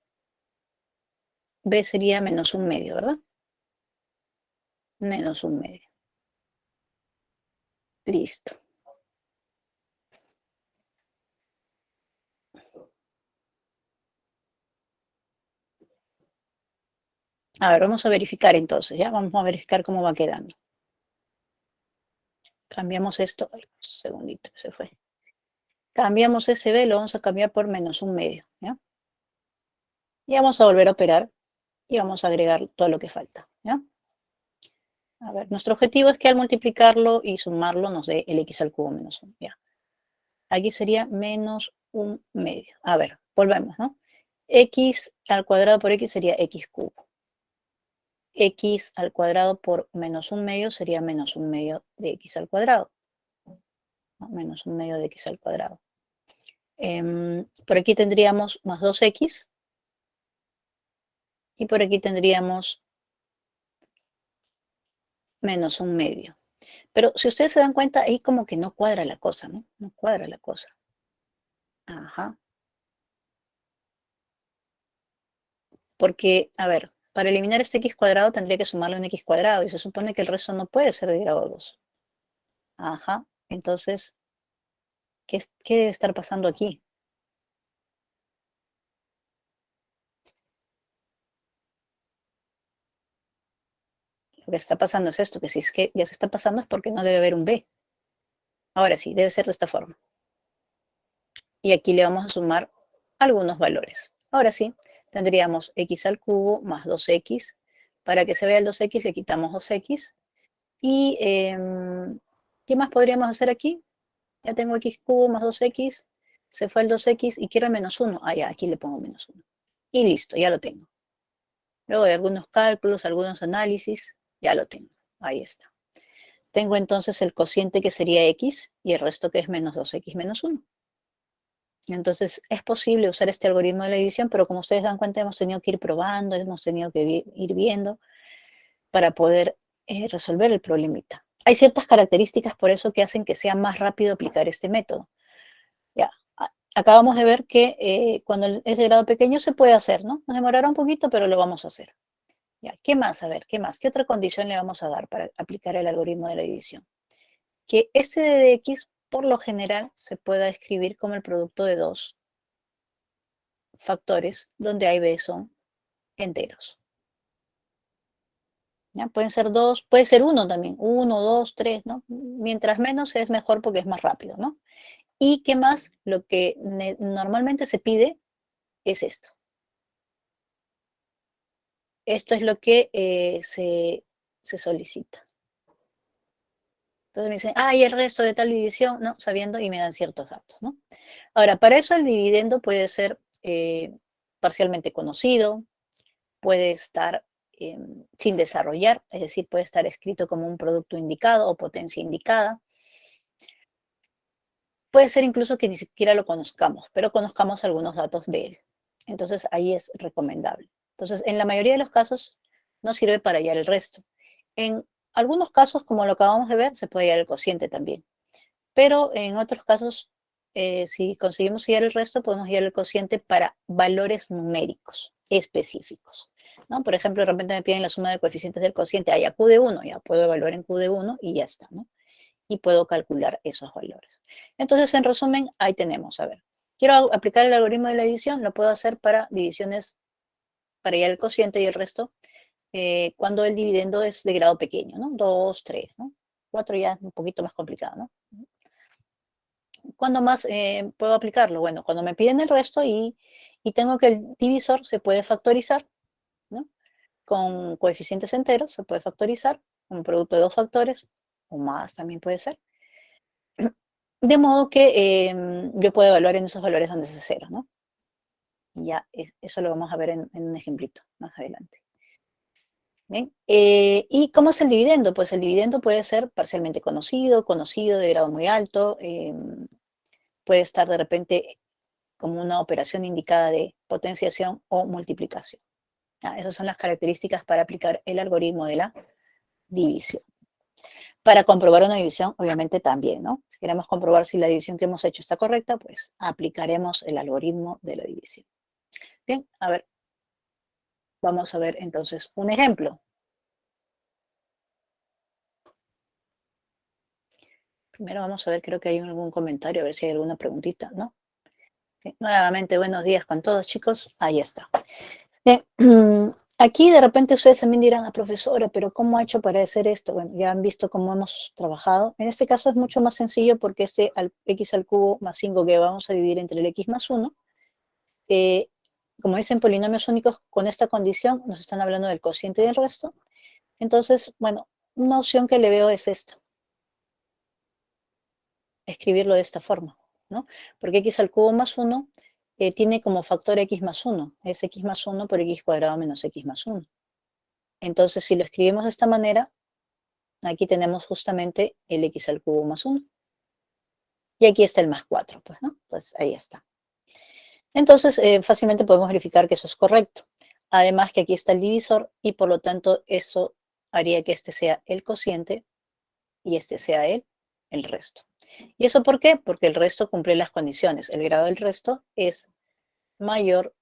b sería menos 1 medio, ¿verdad? Menos 1 medio. Listo. A ver, vamos a verificar entonces, ¿ya? Vamos a verificar cómo va quedando. Cambiamos esto. Ay, un segundito, se fue. Cambiamos ese b, lo vamos a cambiar por menos 1 medio, ¿ya? Y vamos a volver a operar y vamos a agregar todo lo que falta, ¿ya? A ver, nuestro objetivo es que al multiplicarlo y sumarlo nos dé el x al cubo menos 1, ¿ya? Aquí sería menos 1 medio. A ver, volvemos, ¿no? X al cuadrado por x sería x cubo. x al cuadrado por menos 1/2 sería menos 1/2 de x al cuadrado. ¿No? Menos 1/2 de x al cuadrado. Por aquí tendríamos más 2x. Y por aquí tendríamos menos 1/2. Pero si ustedes se dan cuenta, ahí como que no cuadra la cosa, ¿no? No cuadra la cosa. Ajá. Porque, a ver, para eliminar este x cuadrado tendría que sumarle un x cuadrado y se supone que el resto no puede ser de grado 2. Ajá. Entonces, ¿qué debe estar pasando aquí? Lo que está pasando es esto, que si es que ya se está pasando es porque no debe haber un b. Ahora sí, debe ser de esta forma. Y aquí le vamos a sumar algunos valores. Ahora sí, tendríamos x al cubo más 2x. Para que se vea el 2x le quitamos 2x. Y, ¿qué más podríamos hacer aquí? Ya tengo x cubo más 2x. Se fue el 2x y quiero el menos 1. Ah, ya, aquí le pongo menos 1. Y listo, ya lo tengo. Luego de algunos cálculos, algunos análisis, ya lo tengo. Ahí está. Tengo entonces el cociente que sería x y el resto que es menos 2x menos 1. Entonces, es posible usar este algoritmo de la división, pero como ustedes dan cuenta, hemos tenido que ir probando, hemos tenido que ir viendo para poder resolver el problemita. Hay ciertas características por eso que hacen que sea más rápido aplicar este método. Ya, acabamos de ver que cuando es de grado pequeño se puede hacer, ¿no? Nos demorará un poquito, pero lo vamos a hacer. Ya, ¿qué más? A ver, ¿qué más? ¿Qué otra condición le vamos a dar para aplicar el algoritmo de la división? Que este de x, por lo general, se pueda escribir como el producto de dos factores donde A y B son enteros. ¿Ya? Pueden ser dos, puede ser uno también, 1, 2, 3, ¿no? Mientras menos es mejor porque es más rápido, ¿no? Y qué más, lo que normalmente se pide es esto. Esto es lo que se solicita. Entonces me dicen, ¿y el resto de tal división? No, sabiendo y me dan ciertos datos, ¿no? Ahora, para eso el dividendo puede ser parcialmente conocido, puede estar sin desarrollar, es decir, puede estar escrito como un producto indicado o potencia indicada. Puede ser incluso que ni siquiera lo conozcamos, pero conozcamos algunos datos de él. Entonces, ahí es recomendable. Entonces, en la mayoría de los casos, no sirve para hallar el resto. En algunos casos, como lo acabamos de ver, se puede hallar el cociente también. Pero en otros casos, si conseguimos hallar el resto, podemos hallar el cociente para valores numéricos específicos, ¿no? Por ejemplo, de repente me piden la suma de coeficientes del cociente, ya Q de 1, ya puedo evaluar en Q de 1 y ya está, ¿no? Y puedo calcular esos valores. Entonces, en resumen, ahí tenemos, a ver, quiero aplicar el algoritmo de la división, lo puedo hacer para divisiones, para hallar el cociente y el resto, cuando el dividendo es de grado pequeño, ¿no? 2, 3, ¿no? 4 ya es un poquito más complicado, ¿no? ¿Cuándo más puedo aplicarlo? Bueno, cuando me piden el resto y tengo que el divisor se puede factorizar, ¿no? Con coeficientes enteros se puede factorizar, un producto de dos factores, o más también puede ser. De modo que yo puedo evaluar en esos valores donde es cero, ¿no? Y ya eso lo vamos a ver en un ejemplito más adelante. ¿Bien? ¿Y cómo es el dividendo? Pues el dividendo puede ser parcialmente conocido, conocido de grado muy alto, puede estar de repente como una operación indicada de potenciación o multiplicación. Esas son las características para aplicar el algoritmo de la división. Para comprobar una división, obviamente también, ¿no? Si queremos comprobar si la división que hemos hecho está correcta, pues aplicaremos el algoritmo de la división. Bien, a ver, vamos a ver entonces un ejemplo. Primero vamos a ver, creo que hay algún comentario, a ver si hay alguna preguntita, ¿no? Bien, nuevamente, buenos días con todos, chicos. Ahí está. Bien, aquí de repente ustedes también dirán, profesora, pero ¿cómo ha hecho para hacer esto? Bueno, ya han visto cómo hemos trabajado. En este caso es mucho más sencillo porque x al cubo más 5 que vamos a dividir entre el x más 1, como dicen polinomios únicos, con esta condición nos están hablando del cociente y del resto. Entonces, bueno, una opción que le veo es esta. Escribirlo de esta forma, ¿no? Porque x al cubo más 1 tiene como factor x más 1. Es x más 1 por x cuadrado menos x más 1. Entonces, si lo escribimos de esta manera, aquí tenemos justamente el x al cubo más 1. Y aquí está el más 4, pues, ¿no? Pues ahí está. Entonces, fácilmente podemos verificar que eso es correcto. Además que aquí está el divisor y por lo tanto eso haría que este sea el cociente y este sea el resto. ¿Y eso por qué? Porque el resto cumple las condiciones. El grado del resto es mayor,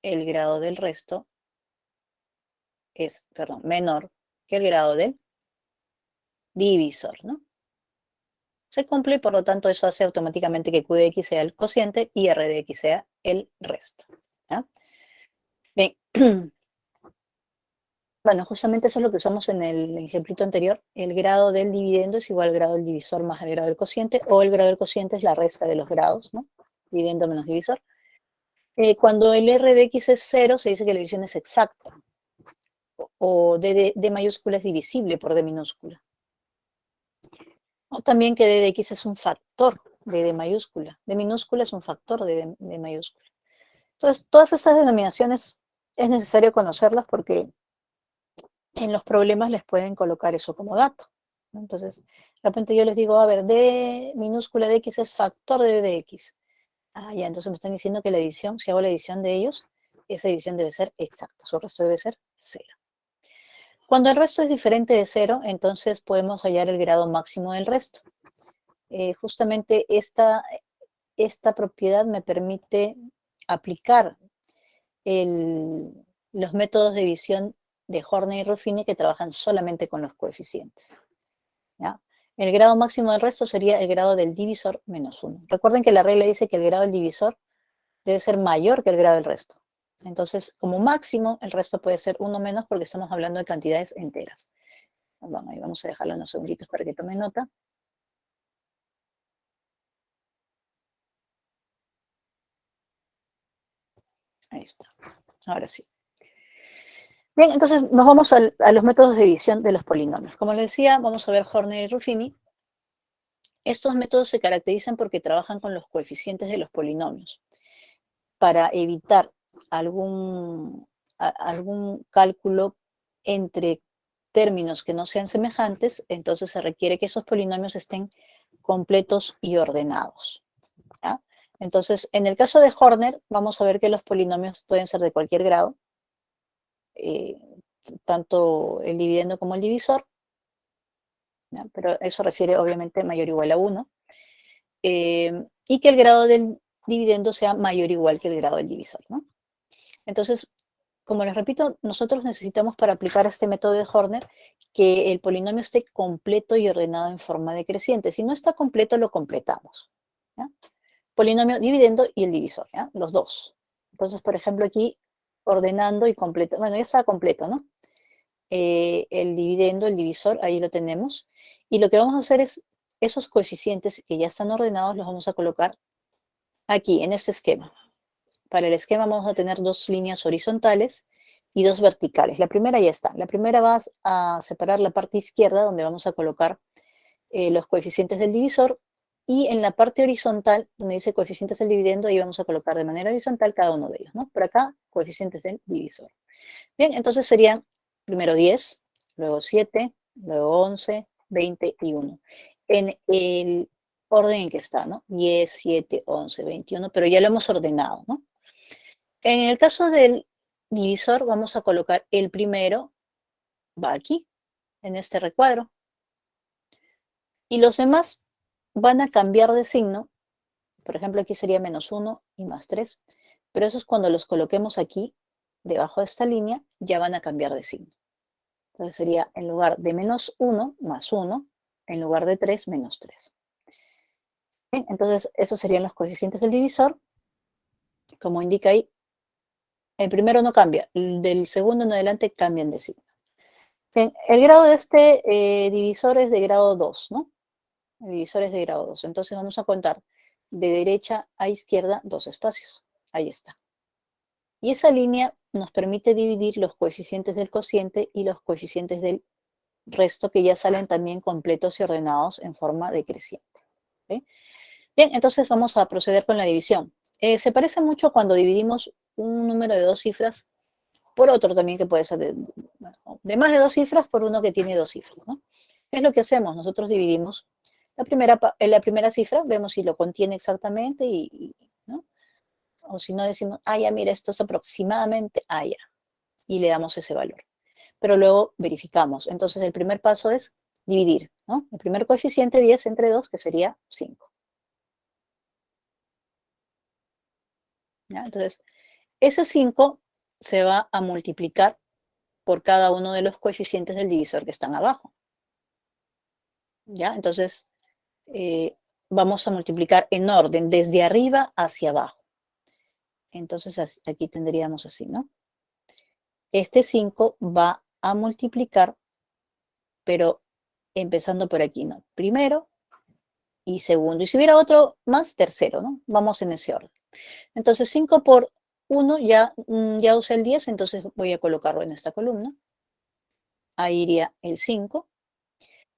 el grado del resto es, perdón, menor que el grado del divisor, ¿no? Se cumple y por lo tanto eso hace automáticamente que Q de X sea el cociente y R de X sea el resto. ¿Ya? Bien. Bueno, justamente eso es lo que usamos en el ejemplito anterior. El grado del dividendo es igual al grado del divisor más el grado del cociente, o el grado del cociente es la resta de los grados, ¿no? Dividendo menos divisor. Cuando el R de X es 0, se dice que la división es exacta. O D mayúscula es divisible por D minúscula. O también que D de X es un factor de D mayúscula. D minúscula es un factor de D mayúscula. Entonces, todas estas denominaciones es necesario conocerlas porque en los problemas les pueden colocar eso como dato, ¿no? Entonces, de repente yo les digo, a ver, D minúscula de X es factor de D de X. Ah, ya, entonces me están diciendo que la división, si hago la división de ellos, esa división debe ser exacta, su resto debe ser 0. Cuando el resto es diferente de 0, entonces podemos hallar el grado máximo del resto. Justamente esta propiedad me permite aplicar los métodos de división de Horner y Ruffini que trabajan solamente con los coeficientes. ¿Ya? El grado máximo del resto sería el grado del divisor menos 1. Recuerden que la regla dice que el grado del divisor debe ser mayor que el grado del resto. Entonces, como máximo, el resto puede ser 1 menos porque estamos hablando de cantidades enteras. Bueno, ahí vamos a dejarlo unos segunditos para que tomen nota. Ahí está. Ahora sí. Bien, entonces nos vamos a los métodos de división de los polinomios. Como les decía, vamos a ver Horner y Ruffini. Estos métodos se caracterizan porque trabajan con los coeficientes de los polinomios. Para evitar algún cálculo entre términos que no sean semejantes, entonces se requiere que esos polinomios estén completos y ordenados. ¿Ya? Entonces, en el caso de Horner, vamos a ver que los polinomios pueden ser de cualquier grado, tanto el dividendo como el divisor, ¿ya? Pero eso refiere obviamente mayor o igual a 1, y que el grado del dividendo sea mayor o igual que el grado del divisor, ¿no? Entonces, como les repito, nosotros necesitamos para aplicar este método de Horner que el polinomio esté completo y ordenado en forma decreciente. Si no está completo, lo completamos, ¿ya? Polinomio dividendo y el divisor, ¿ya? Los dos. Entonces, por ejemplo, aquí ordenando y completo, bueno, ya está completo, ¿no? El dividendo, el divisor, ahí lo tenemos. Y lo que vamos a hacer es, esos coeficientes que ya están ordenados los vamos a colocar aquí, en este esquema. Para el esquema vamos a tener 2 líneas horizontales y 2 verticales. La primera ya está. La primera va a separar la parte izquierda, donde vamos a colocar los coeficientes del divisor, y en la parte horizontal, donde dice coeficientes del dividendo, ahí vamos a colocar de manera horizontal cada uno de ellos, ¿no? Por acá, coeficientes del divisor. Bien, entonces serían primero 10, luego 7, luego 11, 20 y 1. En el orden en que está, ¿no? 10, 7, 11, 21, pero ya lo hemos ordenado, ¿no? En el caso del divisor, vamos a colocar el primero, va aquí, en este recuadro. Y los demás van a cambiar de signo. Por ejemplo, aquí sería menos 1 y más 3. Pero eso es cuando los coloquemos aquí, debajo de esta línea, ya van a cambiar de signo. Entonces sería en lugar de menos 1, más 1, en lugar de 3, menos 3. Bien, entonces esos serían los coeficientes del divisor. Como indica ahí, el primero no cambia, del segundo en adelante cambian de signo. Bien, el grado de este divisor es de grado 2, ¿no? El divisor es de grado 2. Entonces vamos a contar de derecha a izquierda 2 espacios. Ahí está. Y esa línea nos permite dividir los coeficientes del cociente y los coeficientes del resto, que ya salen también completos y ordenados en forma decreciente. ¿Okay? Bien, entonces vamos a proceder con la división. Se parece mucho cuando dividimos un número de 2 cifras por otro también que puede ser de más de 2 cifras por uno que tiene 2 cifras, ¿no? Es lo que hacemos, nosotros dividimos en la primera cifra, vemos si lo contiene exactamente ¿no? O si no decimos, ah, ya, mira, esto es aproximadamente, ah, ya, y le damos ese valor. Pero luego verificamos. Entonces, el primer paso es dividir, ¿no? El primer coeficiente 10 entre 2, que sería 5. ¿Ya? Entonces, ese 5 se va a multiplicar por cada uno de los coeficientes del divisor que están abajo. ¿Ya? Entonces, vamos a multiplicar en orden, desde arriba hacia abajo. Entonces, aquí tendríamos así, ¿no? Este 5 va a multiplicar, pero empezando por aquí, ¿no? Primero y segundo. Y si hubiera otro más, tercero, ¿no? Vamos en ese orden. Entonces, 5 por 1, ya usé el 10, entonces voy a colocarlo en esta columna. Ahí iría el 5.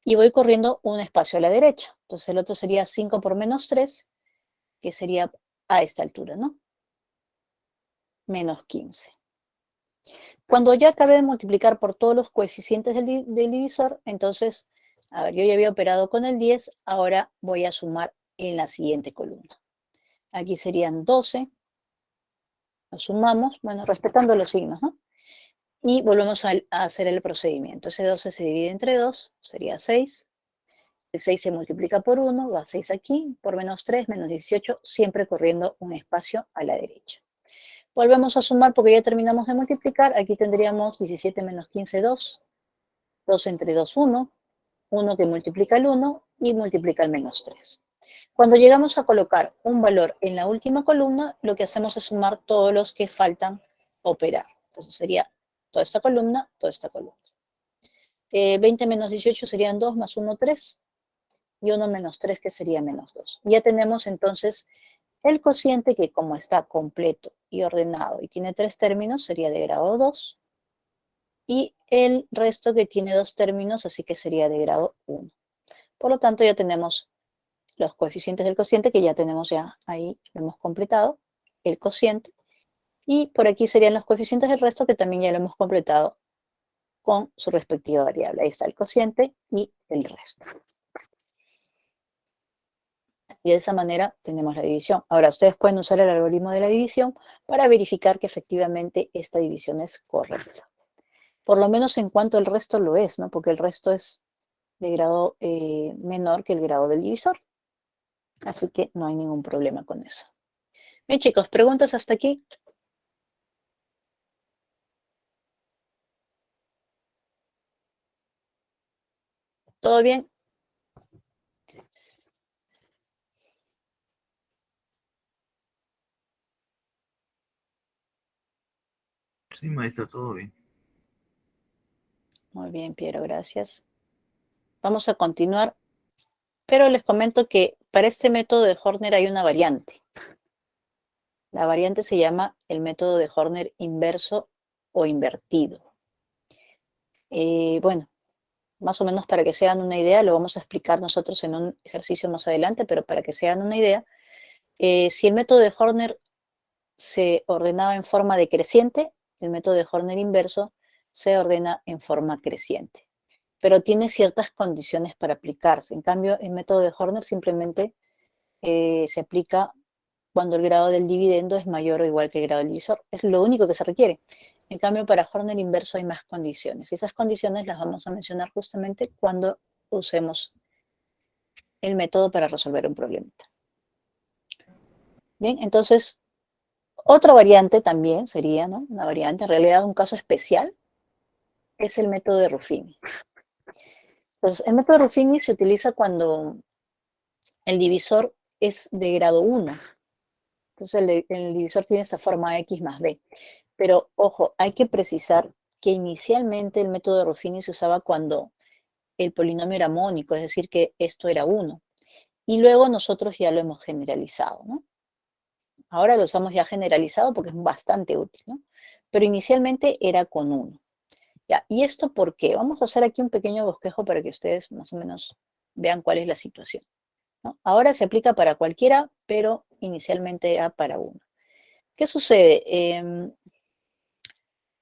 Y voy corriendo un espacio a la derecha. Entonces, el otro sería 5 por menos 3, que sería a esta altura, ¿no? Menos 15. Cuando ya acabé de multiplicar por todos los coeficientes del divisor, entonces, a ver, yo ya había operado con el 10, ahora voy a sumar en la siguiente columna. Aquí serían 12, lo sumamos, bueno, respetando los signos, ¿no? Y volvemos a hacer el procedimiento. Ese 12 se divide entre 2, sería 6. El 6 se multiplica por 1, va 6 aquí, por menos 3, menos 18, siempre corriendo un espacio a la derecha. Volvemos a sumar porque ya terminamos de multiplicar. Aquí tendríamos 17 menos 15, 2. 2 entre 2, 1. 1 que multiplica el 1 y multiplica el menos 3. Cuando llegamos a colocar un valor en la última columna, lo que hacemos es sumar todos los que faltan operar. Entonces sería toda esta columna, toda esta columna. 20 menos 18 serían 2 más 1, 3. Y 1 menos 3 que sería menos 2. Ya tenemos entonces el cociente que como está completo y ordenado y tiene 3 términos sería de grado 2. Y el resto que tiene 2 términos, así que sería de grado 1. Por lo tanto, ya tenemos los coeficientes del cociente que ya tenemos ya ahí, lo hemos completado, el cociente. Y por aquí serían los coeficientes del resto que también ya lo hemos completado con su respectiva variable. Ahí está el cociente y el resto. Y de esa manera tenemos la división. Ahora, ustedes pueden usar el algoritmo de la división para verificar que efectivamente esta división es correcta. Por lo menos en cuanto el resto lo es, ¿no? Porque el resto es de grado menor que el grado del divisor. Así que no hay ningún problema con eso. Bien, chicos, ¿preguntas hasta aquí? ¿Todo bien? Sí, maestra, todo bien. Muy bien, Piero, gracias. Vamos a continuar, pero les comento que para este método de Horner hay una variante. La variante se llama el método de Horner inverso o invertido. Bueno, más o menos para que se hagan una idea, lo vamos a explicar nosotros en un ejercicio más adelante, pero para que se hagan una idea, si el método de Horner se ordenaba en forma decreciente, el método de Horner inverso se ordena en forma creciente, pero tiene ciertas condiciones para aplicarse. En cambio, el método de Horner simplemente se aplica cuando el grado del dividendo es mayor o igual que el grado del divisor. Es lo único que se requiere. En cambio, para Horner inverso hay más condiciones. Y esas condiciones las vamos a mencionar justamente cuando usemos el método para resolver un problema. Bien, entonces, otra variante también sería, ¿no? Una variante, en realidad un caso especial, es el método de Ruffini. Entonces, el método de Ruffini se utiliza cuando el divisor es de grado 1. Entonces, el divisor tiene esta forma x más b. Pero, ojo, hay que precisar que inicialmente el método de Ruffini se usaba cuando el polinomio era mónico, es decir, que esto era 1. Y luego nosotros ya lo hemos generalizado, ¿no? Ahora lo usamos ya generalizado porque es bastante útil, ¿no? Pero inicialmente era con 1. Ya, ¿y esto por qué? Vamos a hacer aquí un pequeño bosquejo para que ustedes más o menos vean cuál es la situación, ¿no? Ahora se aplica para cualquiera, pero inicialmente era para 1. ¿Qué sucede?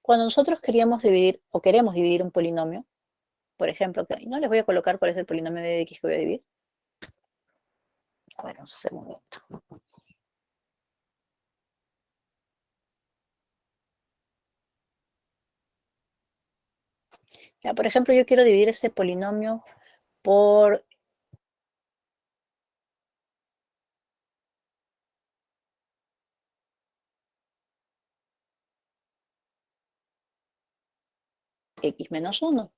Cuando nosotros queríamos dividir o queremos dividir un polinomio, por ejemplo, no les voy a colocar cuál es el polinomio de x que voy a dividir. Bueno, un segundo. Ya, por ejemplo, yo quiero dividir este polinomio por x menos 1.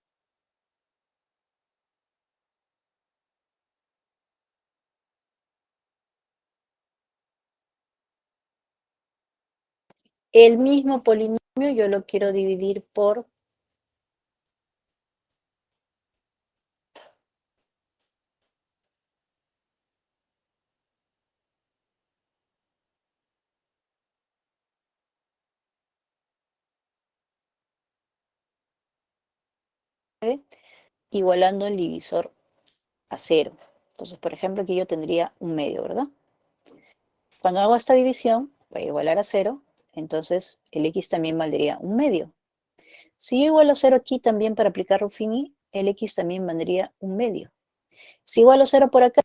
El mismo polinomio yo lo quiero dividir por igualando el divisor a 0. Entonces, por ejemplo, aquí yo tendría un medio, ¿verdad? Cuando hago esta división, voy a igualar a 0, entonces el x también valdría un medio. Si yo igualo a 0 aquí también para aplicar Ruffini, el x también valdría un medio. Si igualo a 0 por acá,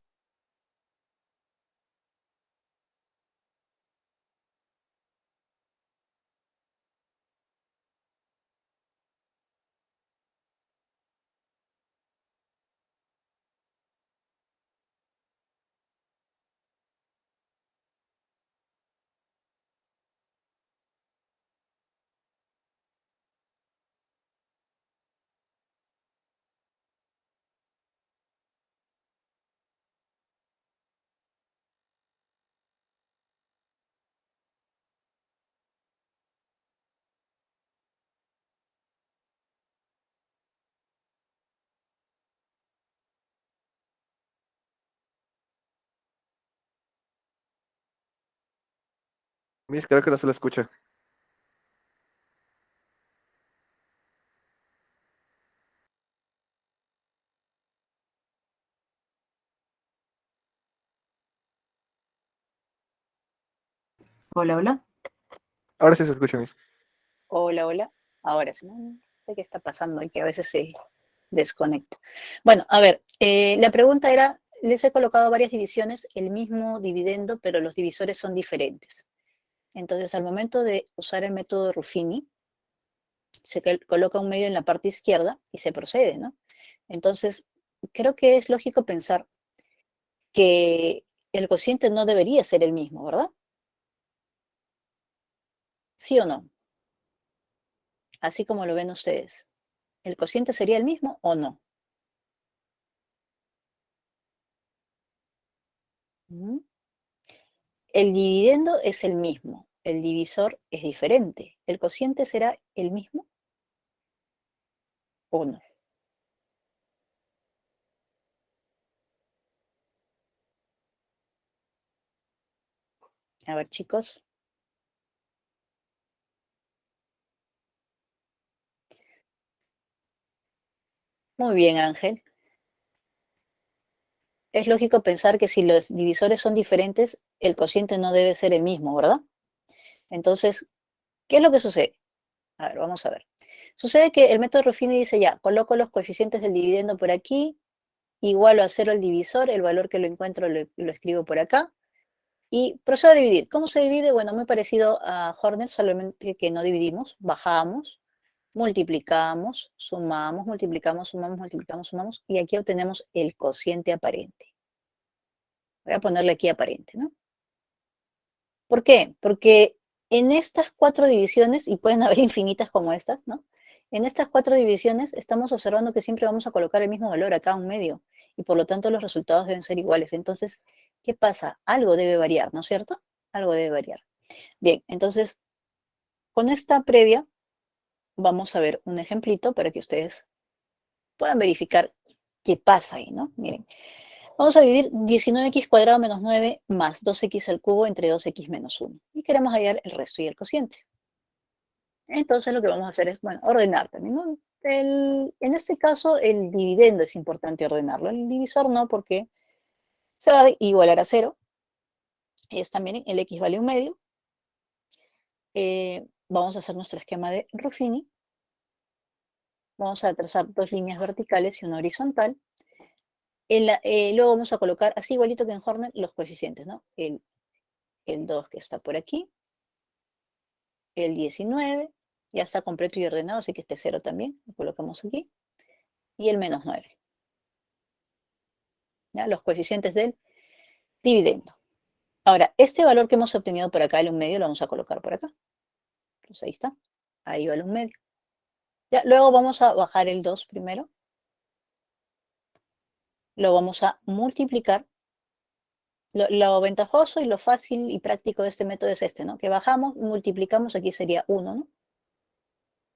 Miss, creo que no se la escucha. hola, hola. Ahora sí se escucha, Miss. Hola, hola. Ahora sí, no sé qué está pasando aquí, a veces se desconecta. Bueno, a ver, la pregunta era, les he colocado varias divisiones, el mismo dividendo, pero los divisores son diferentes. Entonces, al momento de usar el método de Ruffini, se coloca un medio en la parte izquierda y se procede, ¿no? Entonces, creo que es lógico pensar que el cociente no debería ser el mismo, ¿verdad? ¿Sí o no? Así como lo ven ustedes. ¿El cociente sería el mismo o no? ¿Mm? El dividendo es el mismo, el divisor es diferente. ¿El cociente será el mismo o no? A ver, chicos. Muy bien, Ángel. Es lógico pensar que si los divisores son diferentes, el cociente no debe ser el mismo, ¿verdad? Entonces, ¿qué es lo que sucede? A ver, vamos a ver. Sucede que el método Ruffini dice ya, coloco los coeficientes del dividendo por aquí, igualo a 0 el divisor, el valor que lo encuentro lo escribo por acá, y procedo a dividir. ¿Cómo se divide? Bueno, muy parecido a Horner, solamente que no dividimos, bajamos, multiplicamos, sumamos, multiplicamos, sumamos, multiplicamos, sumamos, y aquí obtenemos el cociente aparente. Voy a ponerle aquí aparente, ¿no? ¿Por qué? Porque en estas 4 divisiones, y pueden haber infinitas como estas, ¿no? En estas 4 divisiones estamos observando que siempre vamos a colocar el mismo valor acá, un medio, y por lo tanto los resultados deben ser iguales. Entonces, ¿qué pasa? Algo debe variar, ¿no es cierto? Algo debe variar. Bien, entonces, con esta previa, vamos a ver un ejemplito para que ustedes puedan verificar qué pasa ahí, ¿no? Miren, vamos a dividir 19x cuadrado menos 9 más 2x al cubo entre 2x menos 1. Y queremos hallar el resto y el cociente. Entonces lo que vamos a hacer es, bueno, ordenar también, ¿no? En este caso, el dividendo es importante ordenarlo. El divisor no, porque se va a igualar a 0. Es también el x vale un medio. vamos a hacer nuestro esquema de Ruffini. Vamos a trazar dos líneas verticales y una horizontal. Luego vamos a colocar, así igualito que en Horner, los coeficientes, ¿no? El 2 que está por aquí, el 19, ya está completo y ordenado, así que este 0 también, lo colocamos aquí, y el menos 9. ¿Ya? Los coeficientes del dividendo. Ahora, este valor que hemos obtenido por acá, el 1/2, lo vamos a colocar por acá. Entonces ahí está, ahí va el 1/2. Ya, luego vamos a bajar el 2 primero. Lo vamos a multiplicar. Lo ventajoso y lo fácil y práctico de este método es este, ¿no? Que bajamos, multiplicamos, aquí sería 1, ¿no?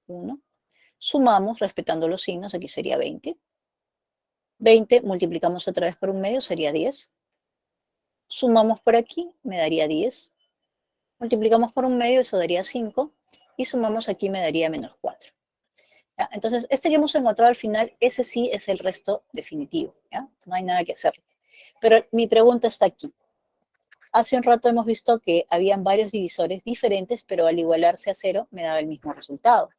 1. Sumamos, respetando los signos, aquí sería 20. 20 multiplicamos otra vez por 1/2, sería 10. Sumamos por aquí, me daría 10. Multiplicamos por 1/2, eso daría 5. Y sumamos aquí, me daría menos 4. ¿Ya? Entonces, este que hemos encontrado al final, ese sí es el resto definitivo, ¿ya? No hay nada que hacer. Pero mi pregunta está aquí. Hace un rato hemos visto que habían varios divisores diferentes, pero al igualarse a 0 me daba el mismo resultado.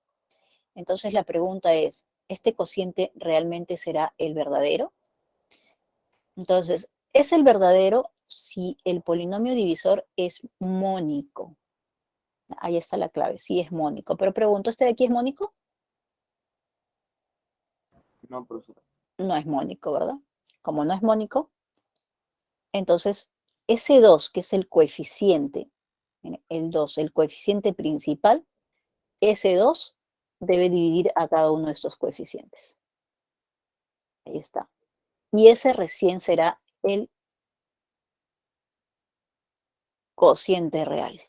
Entonces la pregunta es, ¿este cociente realmente será el verdadero? Entonces, es el verdadero si el polinomio divisor es mónico. Ahí está la clave, sí es mónico. Pero pregunto, ¿este de aquí es mónico? No, profesor. No es mónico, ¿verdad? Como no es mónico, entonces ese 2, que es el coeficiente, el 2, el coeficiente principal, ese 2 debe dividir a cada uno de estos coeficientes. Ahí está. Y ese recién será el cociente real.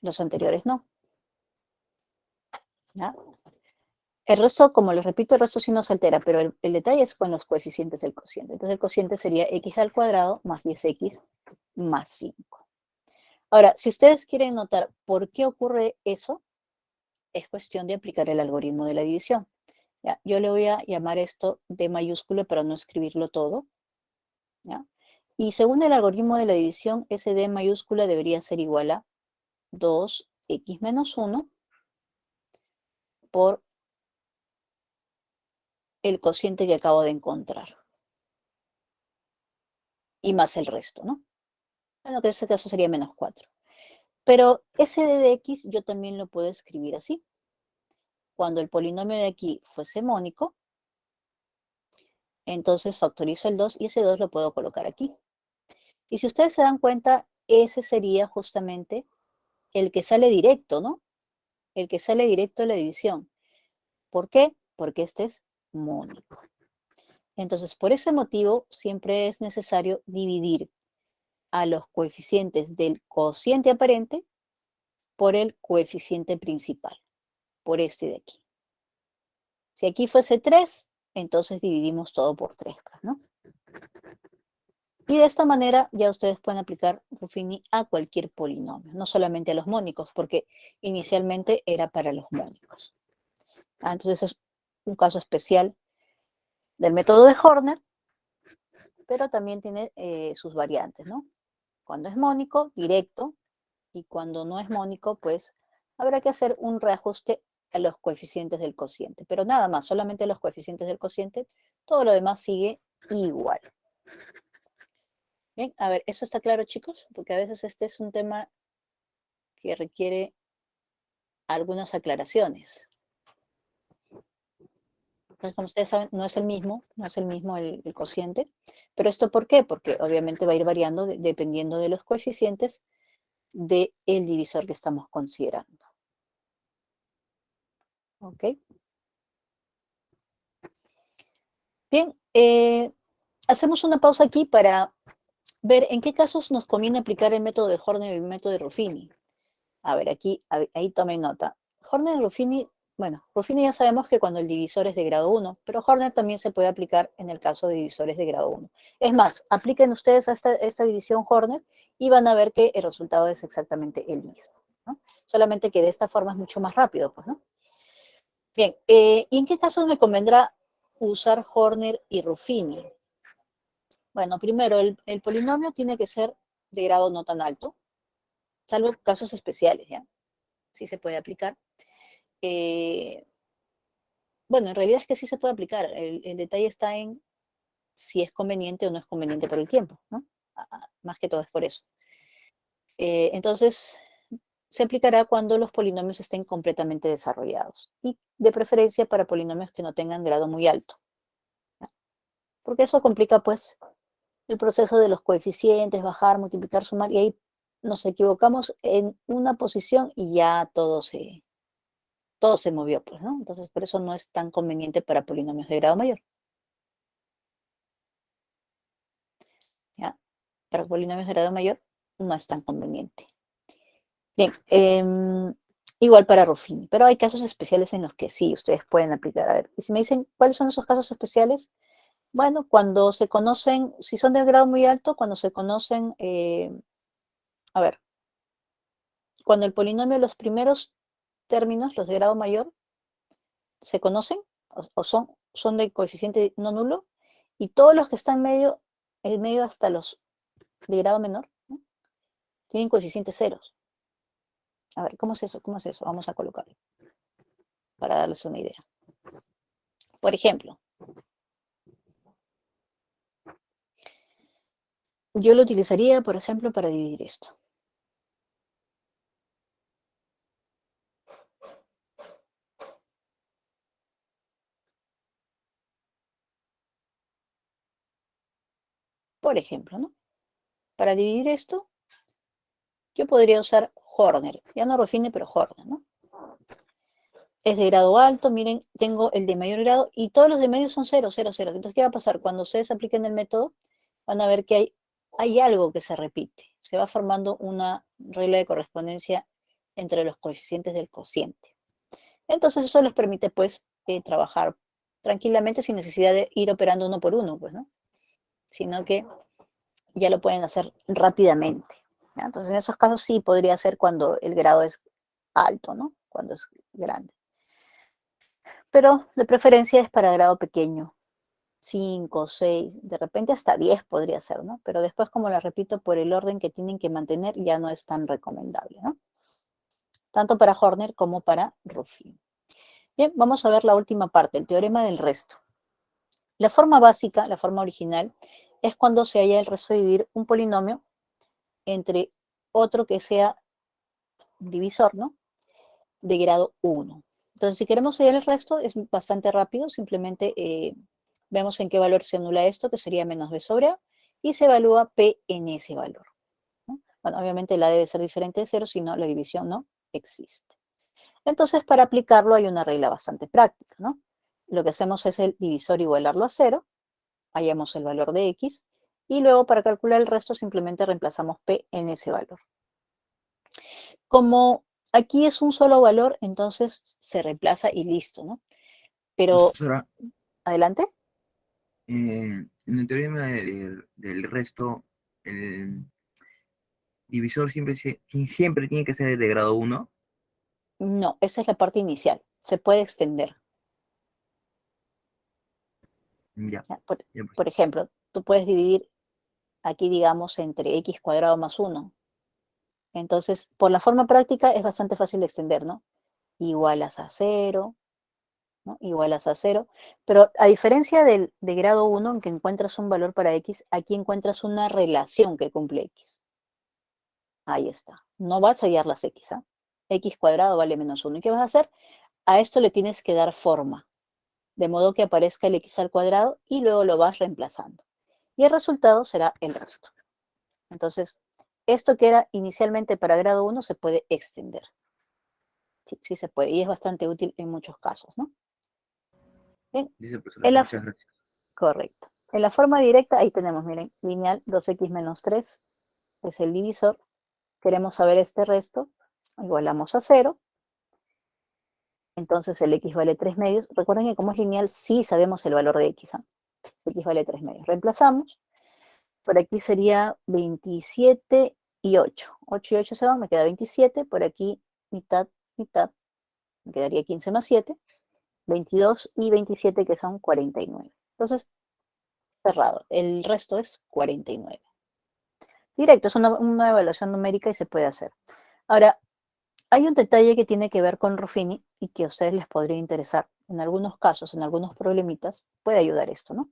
Los anteriores no. ¿Ya? El resto, como les repito, el resto sí no se altera, pero el detalle es con los coeficientes del cociente. Entonces el cociente sería x al cuadrado más 10x más 5. Ahora, si ustedes quieren notar por qué ocurre eso, es cuestión de aplicar el algoritmo de la división. ¿Ya? Yo le voy a llamar esto D mayúsculo para no escribirlo todo. ¿Ya? Y según el algoritmo de la división, ese D mayúscula debería ser igual a 2x menos 1 por el cociente que acabo de encontrar. Y más el resto, ¿no? Bueno, que en ese caso sería menos 4. Pero ese D de x yo también lo puedo escribir así. Cuando el polinomio de aquí fuese mónico, entonces factorizo el 2 y ese 2 lo puedo colocar aquí. Y si ustedes se dan cuenta, ese sería justamente el que sale directo, ¿no? El que sale directo de la división. ¿Por qué? Porque este es mónico. Entonces, por ese motivo, siempre es necesario dividir a los coeficientes del cociente aparente por el coeficiente principal, por este de aquí. Si aquí fuese 3, entonces dividimos todo por 3, ¿no? Y de esta manera ya ustedes pueden aplicar Ruffini a cualquier polinomio, no solamente a los mónicos, porque inicialmente era para los mónicos. Entonces es un caso especial del método de Horner, pero también tiene sus variantes, ¿no? Cuando es mónico, directo, y cuando no es mónico, pues habrá que hacer un reajuste a los coeficientes del cociente. Pero nada más, solamente los coeficientes del cociente, todo lo demás sigue igual. Bien, a ver, ¿eso está claro, chicos? Porque a veces este es un tema que requiere algunas aclaraciones. Entonces, como ustedes saben, no es el mismo el cociente. ¿Pero esto por qué? Porque obviamente va a ir variando dependiendo de los coeficientes del divisor que estamos considerando. ¿Ok? Bien, hacemos una pausa aquí para ver en qué casos nos conviene aplicar el método de Horner y el método de Ruffini. A ver, aquí, ahí tomen nota. Horner y Ruffini, bueno, Ruffini ya sabemos que cuando el divisor es de grado 1, pero Horner también se puede aplicar en el caso de divisores de grado 1. Es más, apliquen ustedes a esta división Horner y van a ver que el resultado es exactamente el mismo, ¿no? Solamente que de esta forma es mucho más rápido, pues, ¿no? Bien, ¿y en qué casos me convendrá usar Horner y Ruffini? Bueno, primero, el polinomio tiene que ser de grado no tan alto, salvo casos especiales, ¿ya? sí se puede aplicar. Bueno, en realidad es que sí se puede aplicar. El detalle está en si es conveniente o no es conveniente para el tiempo, ¿no? Más que todo es por eso. Entonces, se aplicará cuando los polinomios estén completamente desarrollados y de preferencia para polinomios que no tengan grado muy alto, ¿ya? Porque eso complica pues el proceso de los coeficientes, bajar, multiplicar, sumar, y ahí nos equivocamos en una posición y ya todo se movió, pues, ¿no? Entonces, por eso no es tan conveniente para polinomios de grado mayor, ¿ya? Para polinomios de grado mayor no es tan conveniente. Bien, igual para Ruffini, pero hay casos especiales en los que sí, ustedes pueden aplicar. A ver, y si me dicen, ¿cuáles son esos casos especiales? Bueno, cuando se conocen, si son de grado muy alto, cuando se conocen, a ver, cuando el polinomio, los primeros términos, los de grado mayor, se conocen o son de coeficiente no nulo, y todos los que están en medio hasta los de grado menor, ¿no? Tienen coeficientes ceros. A ver, ¿cómo es eso? ¿Cómo es eso? Vamos a colocarlo para darles una idea. Por ejemplo, yo lo utilizaría, por ejemplo, para dividir esto. Por ejemplo, ¿no? Para dividir esto, yo podría usar Horner. Ya no Ruffini, pero Horner, ¿no? Es de grado alto, miren, tengo el de mayor grado y todos los de medio son 0, 0, 0. Entonces, ¿qué va a pasar? Cuando ustedes apliquen el método, van a ver que hay algo que se repite. Se va formando una regla de correspondencia entre los coeficientes del cociente. Entonces, eso les permite, pues, trabajar tranquilamente sin necesidad de ir operando uno por uno, pues, ¿no? Sino que ya lo pueden hacer rápidamente, ¿ya? Entonces, en esos casos sí podría ser cuando el grado es alto, ¿no? Cuando es grande. Pero de preferencia es para grado pequeño, 5, 6, de repente hasta 10 podría ser, ¿no? Pero después, como les repito, por el orden que tienen que mantener, ya no es tan recomendable, ¿no? Tanto para Horner como para Ruffini. Bien, vamos a ver la última parte, el teorema del resto. La forma básica, la forma original, es cuando se halla el resto de dividir un polinomio entre otro que sea un divisor, ¿no? De grado 1. Entonces, si queremos hallar el resto, es bastante rápido, simplemente vemos en qué valor se anula esto, que sería menos b sobre a, y se evalúa p en ese valor, ¿no? Bueno, obviamente la debe ser diferente de 0, si no, la división no existe. Entonces, para aplicarlo hay una regla bastante práctica, ¿no? Lo que hacemos es el divisor igualarlo a 0, hallamos el valor de x, y luego para calcular el resto simplemente reemplazamos p en ese valor. Como aquí es un solo valor, entonces se reemplaza y listo, ¿no? Pero, Profesora, adelante. en el teorema del resto, el divisor siempre tiene que ser de grado 1. No, esa es la parte inicial. Se puede extender. Ya, ¿Ya? ya pues. Por ejemplo, tú puedes dividir aquí, digamos, entre x cuadrado más 1. Entonces, por la forma práctica es bastante fácil de extender, ¿no? Igualas a 0, ¿no? Igualas a 0. Pero a diferencia de grado 1, en que encuentras un valor para x, aquí encuentras una relación que cumple x. Ahí está. No vas a hallar las x, ¿ah? X cuadrado vale menos 1. ¿Y qué vas a hacer? A esto le tienes que dar forma, de modo que aparezca el x al cuadrado y luego lo vas reemplazando. Y el resultado será el resto. Entonces, esto que era inicialmente para grado 1 se puede extender. Sí, sí se puede y es bastante útil en muchos casos, ¿no? Bien. Dice profesora, En la, muchas gracias. correcto. En la forma directa, ahí tenemos, miren, lineal 2x menos 3 es el divisor. Queremos saber este resto, igualamos a 0. Entonces el x vale 3 medios. Recuerden que como es lineal, sí sabemos el valor de x, ¿eh? X vale 3 medios. Reemplazamos. Por aquí sería 27 y 8. 8 y 8 se van, me queda 27. Por aquí mitad, mitad. Me quedaría 15 más 7. 22 y 27 que son 49. Entonces, cerrado. El resto es 49. Directo, es una evaluación numérica y se puede hacer. Ahora, Hay un detalle que tiene que ver con Ruffini y que a ustedes les podría interesar. En algunos casos, en algunos problemitas, puede ayudar esto, ¿no?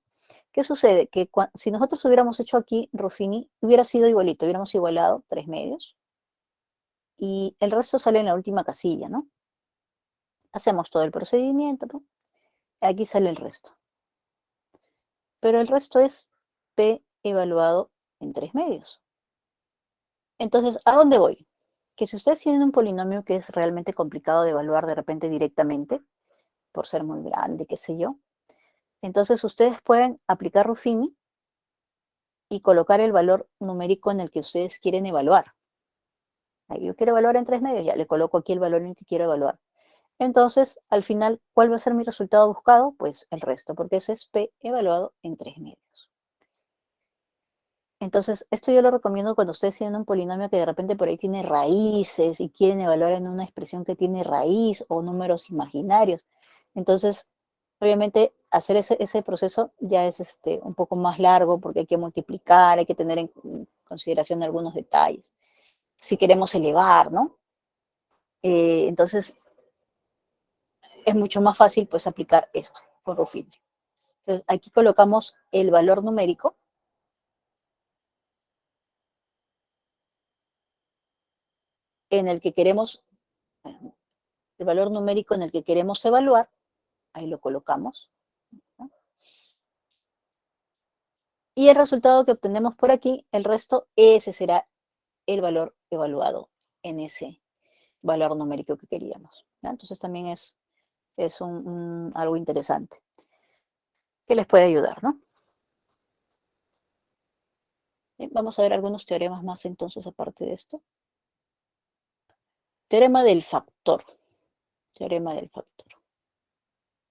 ¿Qué sucede? Que si nosotros hubiéramos hecho aquí Ruffini, hubiera sido igualito, hubiéramos igualado 3 medios y el resto sale en la última casilla, ¿no? Hacemos todo el procedimiento, ¿no? Aquí sale el resto. Pero el resto es P evaluado en 3 medios. Entonces, ¿a dónde voy? Que si ustedes tienen un polinomio que es realmente complicado de evaluar de repente directamente, por ser muy grande, qué sé yo, entonces ustedes pueden aplicar Ruffini y colocar el valor numérico en el que ustedes quieren evaluar. Ahí yo quiero evaluar en 3 medios, ya le coloco aquí el valor en el que quiero evaluar. Entonces, al final, ¿cuál va a ser mi resultado buscado? Pues el resto, porque ese es P evaluado en 3 medios. Entonces, esto yo lo recomiendo cuando ustedes tienen un polinomio que de repente por ahí tiene raíces y quieren evaluar en una expresión que tiene raíz o números imaginarios. Entonces, obviamente, hacer ese proceso ya es un poco más largo porque hay que multiplicar, hay que tener en consideración algunos detalles. Si queremos elevar, ¿no? Entonces, es mucho más fácil pues aplicar esto con Ruffini. Entonces, aquí colocamos el valor numérico en el que queremos, el valor numérico en el que queremos evaluar, ahí lo colocamos, ¿no? Y el resultado que obtenemos por aquí, el resto, ese será el valor evaluado en ese valor numérico que queríamos, ¿no? Entonces también es algo interesante que les puede ayudar, ¿no? Bien, vamos a ver algunos teoremas más entonces aparte de esto. Teorema del factor. Teorema del factor.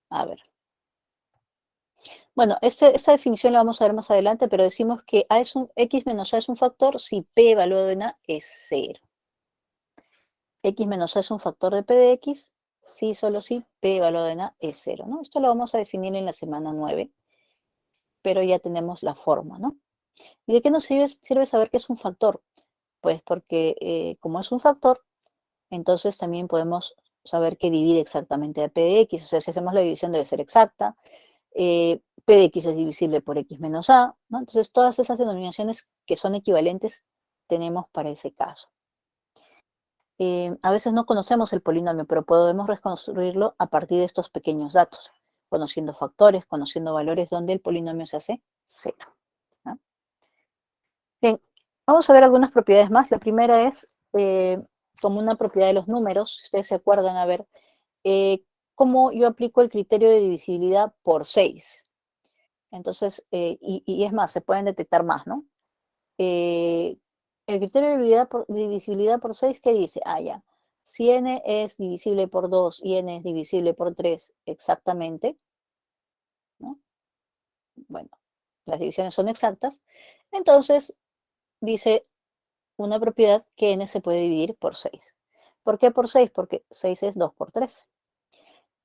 A ver. Bueno, esta definición la vamos a ver más adelante, pero decimos que A es X menos A es un factor si P evaluado en A es 0. X menos A es un factor de P de X si solo si P evaluado en A es 0, ¿no? Esto lo vamos a definir en la semana 9, pero ya tenemos la forma, ¿no? ¿Y de qué nos sirve saber que es un factor? Pues porque como es un factor, entonces también podemos saber que divide exactamente a P de X, o sea, si hacemos la división debe ser exacta. P de X es divisible por X menos A, ¿no? Entonces, todas esas denominaciones que son equivalentes tenemos para ese caso. A veces no conocemos el polinomio, pero podemos reconstruirlo a partir de estos pequeños datos, conociendo factores, conociendo valores donde el polinomio se hace 0, ¿no? Bien, vamos a ver algunas propiedades más. La primera es como una propiedad de los números. Si ustedes se acuerdan, a ver, cómo yo aplico el criterio de divisibilidad por 6. Entonces, y es más, se pueden detectar más, ¿no? El criterio de divisibilidad por 6, ¿qué dice? Ah, ya. Si n es divisible por 2 y n es divisible por 3 exactamente, ¿no? Bueno, las divisiones son exactas. Entonces, dice una propiedad que n se puede dividir por 6. ¿Por qué por 6? Porque 6 es 2 por 3.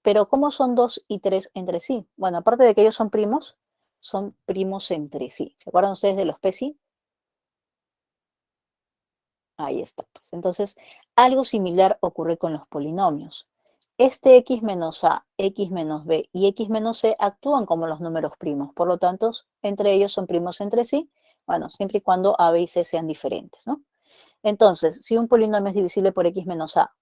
Pero ¿cómo son 2 y 3 entre sí? Bueno, aparte de que ellos son primos entre sí. ¿Se acuerdan ustedes de los PESI? Ahí está, pues. Entonces, algo similar ocurre con los polinomios. Este x menos a, x menos b y x menos c actúan como los números primos. Por lo tanto, entre ellos son primos entre sí. Bueno, siempre y cuando a, b y c sean diferentes, ¿no? Entonces, si un polinomio es divisible por x menos a,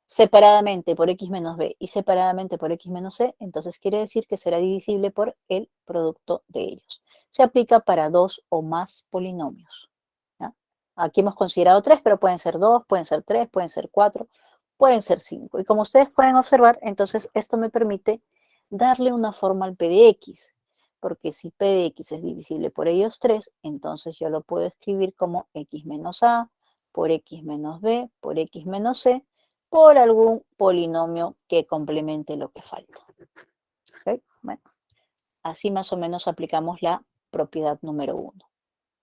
separadamente por x menos b y separadamente por x menos c, entonces quiere decir que será divisible por el producto de ellos. Se aplica para 2 o más polinomios, ¿ya? Aquí hemos considerado 3, pero pueden ser 2, pueden ser 3, pueden ser 4, pueden ser 5. Y como ustedes pueden observar, entonces esto me permite darle una forma al p de x, porque si p de x es divisible por ellos 3, entonces yo lo puedo escribir como x menos a por x menos b por x menos c por algún polinomio que complemente lo que falta. ¿Okay? Bueno, así más o menos aplicamos la propiedad número 1.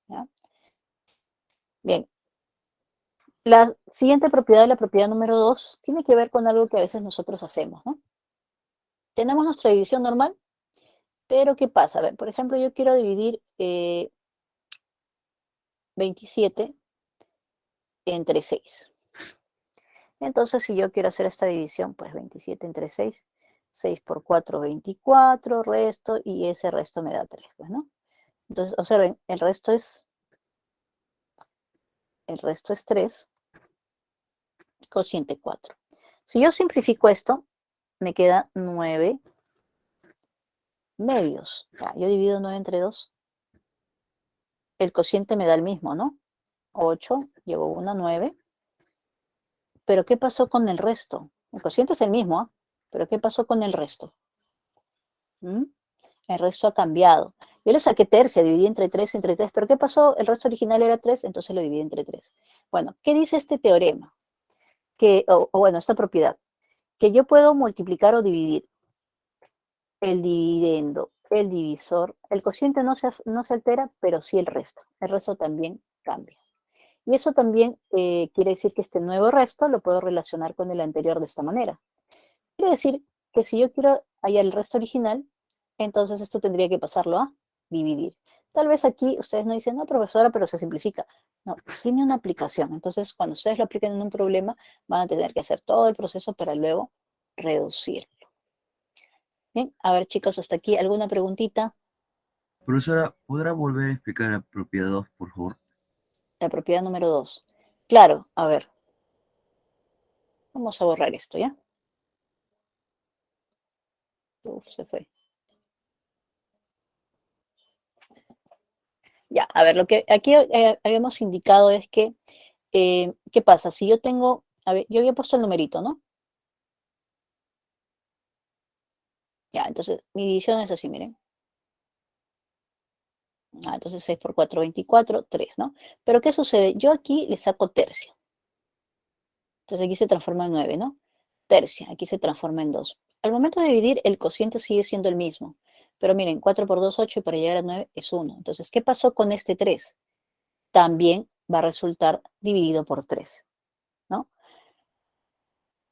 ¿Ya? Bien. La siguiente propiedad, la propiedad número 2, tiene que ver con algo que a veces nosotros hacemos, ¿no? Tenemos nuestra división normal, pero ¿qué pasa? A ver, por ejemplo, yo quiero dividir 27 entre 6. Entonces, si yo quiero hacer esta división, pues 27 entre 6, 6 por 4, 24, resto, y ese resto me da 3, pues, ¿no? Entonces, observen, el resto es 3, cociente 4. Si yo simplifico esto, me queda 9 medios. Ya, yo divido 9 entre 2. El cociente me da el mismo, ¿no? 8, llevo 1, 9. Pero ¿qué pasó con el resto? El cociente es el mismo, ¿ah? Pero ¿qué pasó con el resto? ¿Mm? El resto ha cambiado. Yo le saqué tercia, dividí entre 3, pero ¿qué pasó? El resto original era 3, entonces lo dividí entre 3. Bueno, ¿qué dice este teorema? Bueno, esta propiedad. Que yo puedo multiplicar o dividir el dividendo, el divisor. El cociente no se altera, pero sí el resto. El resto también cambia. Y eso también quiere decir que este nuevo resto lo puedo relacionar con el anterior de esta manera. Quiere decir que si yo quiero hallar el resto original, entonces esto tendría que pasarlo a dividir. Tal vez aquí ustedes no dicen, no, profesora, pero se simplifica. No, tiene una aplicación. Entonces, cuando ustedes lo apliquen en un problema, van a tener que hacer todo el proceso para luego reducirlo. Bien, a ver, chicos, hasta aquí, ¿alguna preguntita? Profesora, ¿podrá volver a explicar la propiedad 2, por favor? La propiedad número 2. Claro, a ver. Vamos a borrar esto, ¿ya? Uf, se fue. Ya, a ver, lo que aquí habíamos indicado es que, ¿qué pasa? Si yo tengo, a ver, yo había puesto el numerito, ¿no? Ya, entonces mi división es así, miren. Entonces 6 por 4, 24, 3, ¿no? Pero ¿qué sucede? Yo aquí le saco tercia. Entonces aquí se transforma en 9, ¿no? Tercia, aquí se transforma en 2. Al momento de dividir, el cociente sigue siendo el mismo. Pero miren, 4 por 2, 8, y para llegar a 9 es 1. Entonces, ¿qué pasó con este 3? También va a resultar dividido por 3, ¿no?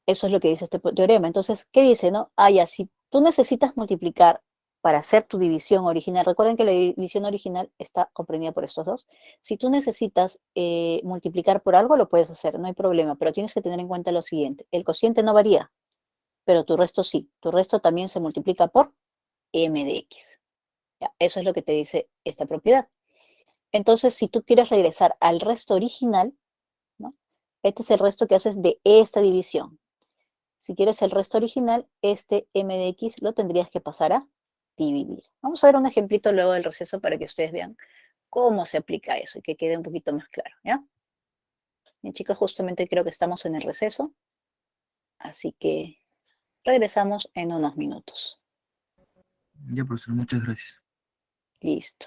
Eso es lo que dice este teorema. Entonces, ¿qué dice, no? Ya, si tú necesitas multiplicar para hacer tu división original, recuerden que la división original está comprendida por estos dos. Si tú necesitas multiplicar por algo, lo puedes hacer, no hay problema, pero tienes que tener en cuenta lo siguiente. El cociente no varía, pero tu resto sí. Tu resto también se multiplica por m de x. Ya, eso es lo que te dice esta propiedad. Entonces, si tú quieres regresar al resto original, ¿no? Este es el resto que haces de esta división. Si quieres el resto original, este m de x lo tendrías que pasar a dividir. Vamos a ver un ejemplito luego del receso para que ustedes vean cómo se aplica eso y que quede un poquito más claro, ¿ya? Bien, chicos, justamente creo que estamos en el receso, así que regresamos en unos minutos. Ya, profesor, muchas gracias. Listo.